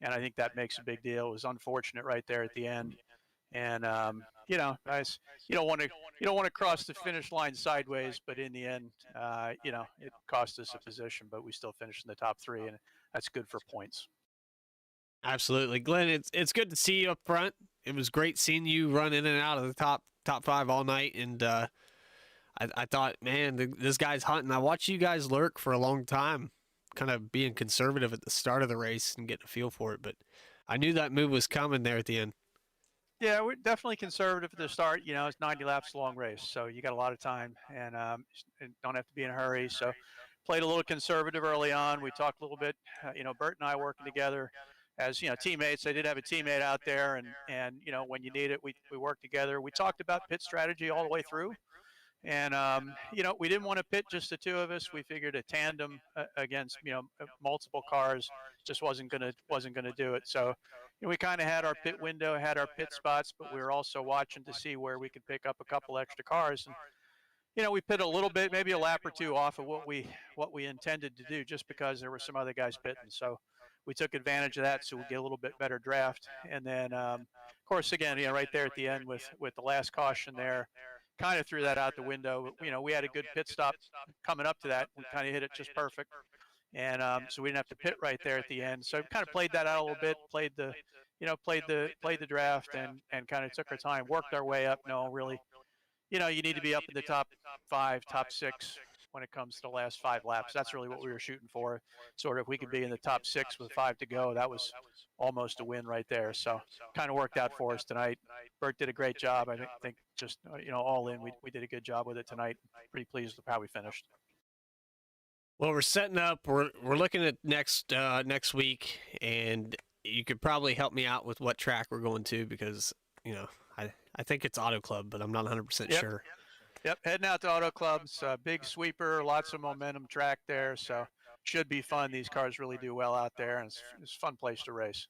And I think that makes a big deal. It was unfortunate right there at the end. And guys, you don't want to cross the finish line sideways, but in the end, it cost us a position, but we still finished in the top 3, and that's good for points. Absolutely, Glenn. It's good to see you up front. It was great seeing you run in and out of the top 5 all night, and I thought, man, this guy's hunting. I watched you guys lurk for a long time, kind of being conservative at the start of the race and getting a feel for it, but I knew that move was coming there at the end. Yeah, we're definitely conservative at the start. It's 90 laps long race, so you got a lot of time, and don't have to be in a hurry. So played a little conservative early on. We talked a little bit, Bert and I working together as teammates. I did have a teammate out there, and when you need it, we work together. We talked about pit strategy all the way through, And we didn't want to pit just the two of us. We figured a tandem against multiple cars just wasn't gonna do it. So we kind of had our pit window, had our pit spots, but we were also watching to see where we could pick up a couple extra cars. And we pit a little bit, maybe a lap or two off of what we intended to do, just because there were some other guys pitting. So we took advantage of that, so we get a little bit better draft. And then, of course, again, right there at the end with the last caution there, kind of threw that out the window. We had a good pit stop coming up to that. We kind of hit it just perfect, and so we didn't have to pit right there at the end. So kind of played that out a little bit, played the draft, and kind of took our time, worked our way up. No, really, you need to be up in the top 5, top 6 when it comes to the last 5 laps. That's really what we were shooting for. Sort of, if we could be in the top 6 with 5 to go, that was almost a win right there. So kind of worked out for us tonight. Bert did a great job. I think just all in, we did a good job with it tonight. Pretty pleased with how we finished. Well, we're setting up. We're looking at next week, and you could probably help me out with what track we're going to, because I think it's Auto Club, but I'm not 100% sure. Yep, heading out to Auto Club's big sweeper, lots of momentum track there, so should be fun. These cars really do well out there, and it's a fun place to race.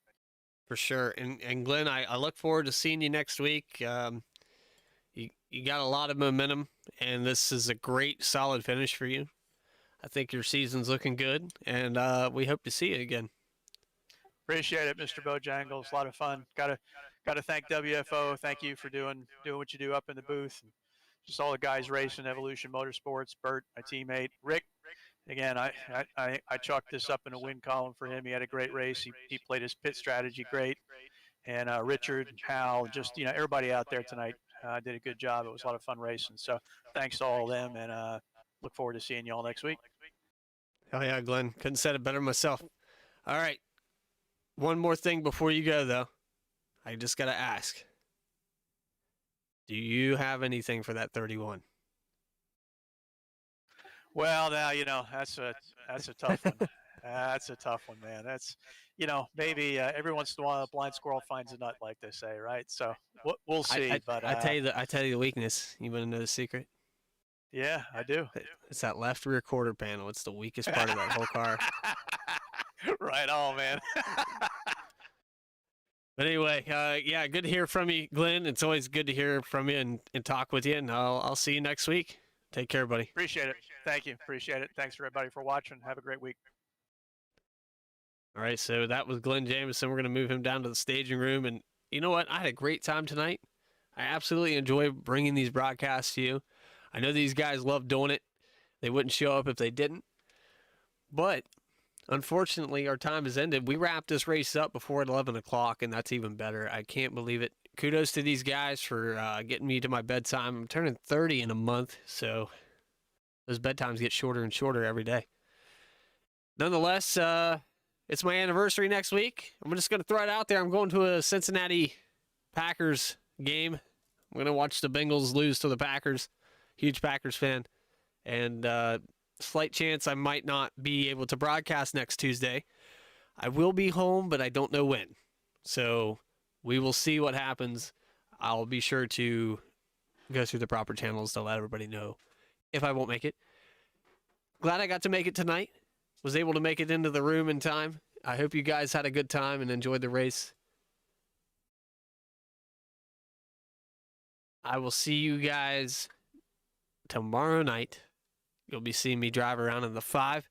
For sure. And Glenn, I look forward to seeing you next week. You got a lot of momentum, and this is a great, solid finish for you. I think your season's looking good, and we hope to see you again. Appreciate it, Mr. Bojangles. A lot of fun. Got to thank WFO. Thank you for doing what you do up in the booth. And just all the guys racing Evolution Motorsports. Bert, my teammate. Rick, again, I chalked this up in a win column for him. He had a great race. He played his pit strategy great. And Richard, Hal, just everybody out there tonight did a good job. It was a lot of fun racing. So thanks to all of them, and look forward to seeing you all next week. Oh yeah, Glenn, couldn't said it better myself. All right, one more thing before you go though. I just gotta ask. Do you have anything for that 31? Well, now that's a tough one. That's a tough one, man. That's maybe every once in a while a blind squirrel finds a nut, like they say, right? So we'll see. I tell you the weakness. You want to know the secret? Yeah, I do. It's that left rear quarter panel. It's the weakest part of that whole car. Right on, man. But anyway, yeah, good to hear from you, Glenn. It's always good to hear from you and talk with you, and I'll see you next week. Take care, buddy. Appreciate it. Thank you. Appreciate it. Thanks, everybody, for watching. Have a great week. All right, so that was Glenn Jamison. We're going to move him down to the staging room, and you know what? I had a great time tonight. I absolutely enjoy bringing these broadcasts to you. I know these guys love doing it. They wouldn't show up if they didn't. But unfortunately, our time has ended. We wrapped this race up before 11 o'clock, and that's even better. I can't believe it. Kudos to these guys for getting me to my bedtime. I'm turning 30 in a month, so those bedtimes get shorter and shorter every day. Nonetheless, it's my anniversary next week. I'm just going to throw it out there. I'm going to a Cincinnati Packers game. I'm going to watch the Bengals lose to the Packers. Huge Packers fan. And slight chance I might not be able to broadcast next Tuesday. I will be home, but I don't know when. So we will see what happens. I'll be sure to go through the proper channels to let everybody know if I won't make it. Glad I got to make it tonight. Was able to make it into the room in time. I hope you guys had a good time and enjoyed the race. I will see you guys tomorrow night. You'll be seeing me drive around in the 5.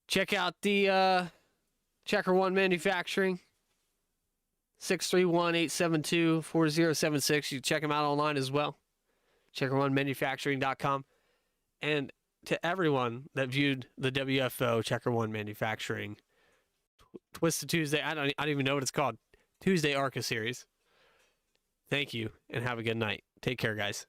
Check out the CheckerWon Manufacturing. 631-872-4076. You can check them out online as well. CheckerWonManufacturing.com. And to everyone that viewed the WFO CheckerWon Manufacturing Twisted Tuesday, I don't even know what it's called, Tuesday ARCA series. Thank you, and have a good night. Take care, guys.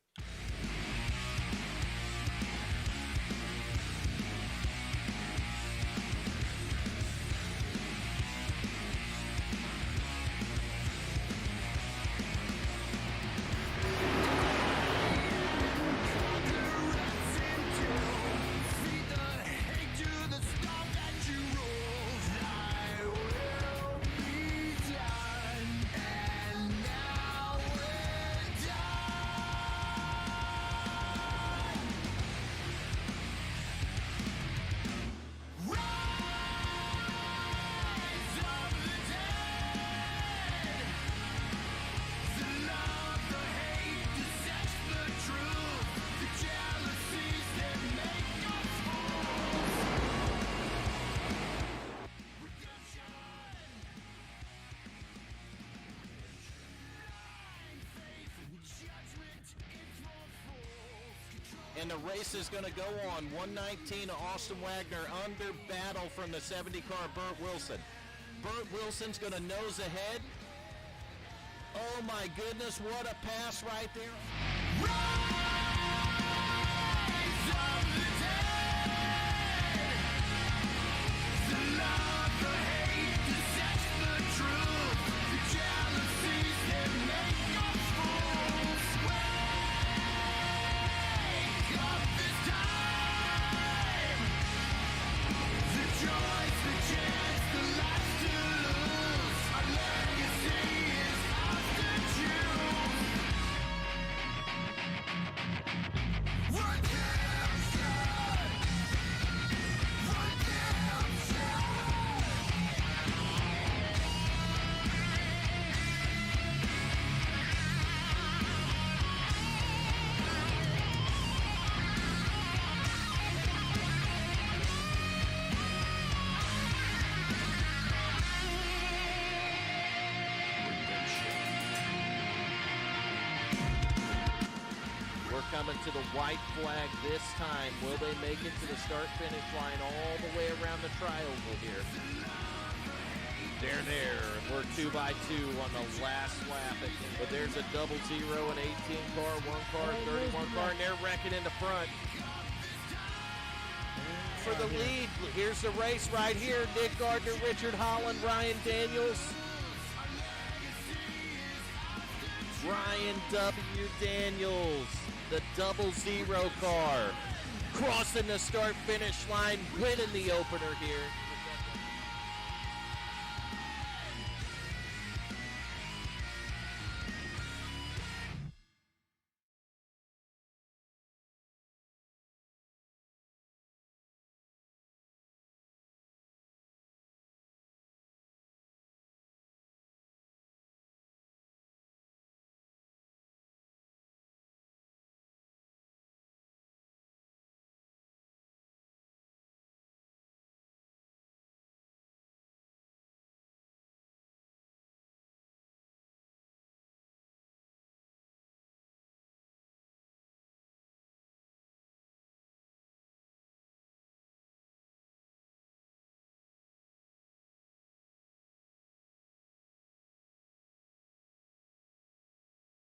And the race is going to go on. 119, Austin Wagner under battle from the 70 car, Burt Wilson. Burt Wilson's going to nose ahead. Oh my goodness, what a pass right there. Rise of the dead. The love, the hate, the sex, the truth, the jealousies that make us fools. Wake up this time. The joys, the chance, the life to lose. Our legacy is ours to choose. We're coming to the white flag this time. Will they make it to the start-finish line all the way around the tri-oval here? They're there. We're 2 by 2 on the last lap. But there's a 0-0, an 18 car, 1 car, 31 car, and they're wrecking in the front. For the lead, here's the race right here. Nick Gardner, Richard Holland, Ryan Daniels. Ryan W. Daniels, the 0-0 car, crossing the start-finish line, winning the opener here.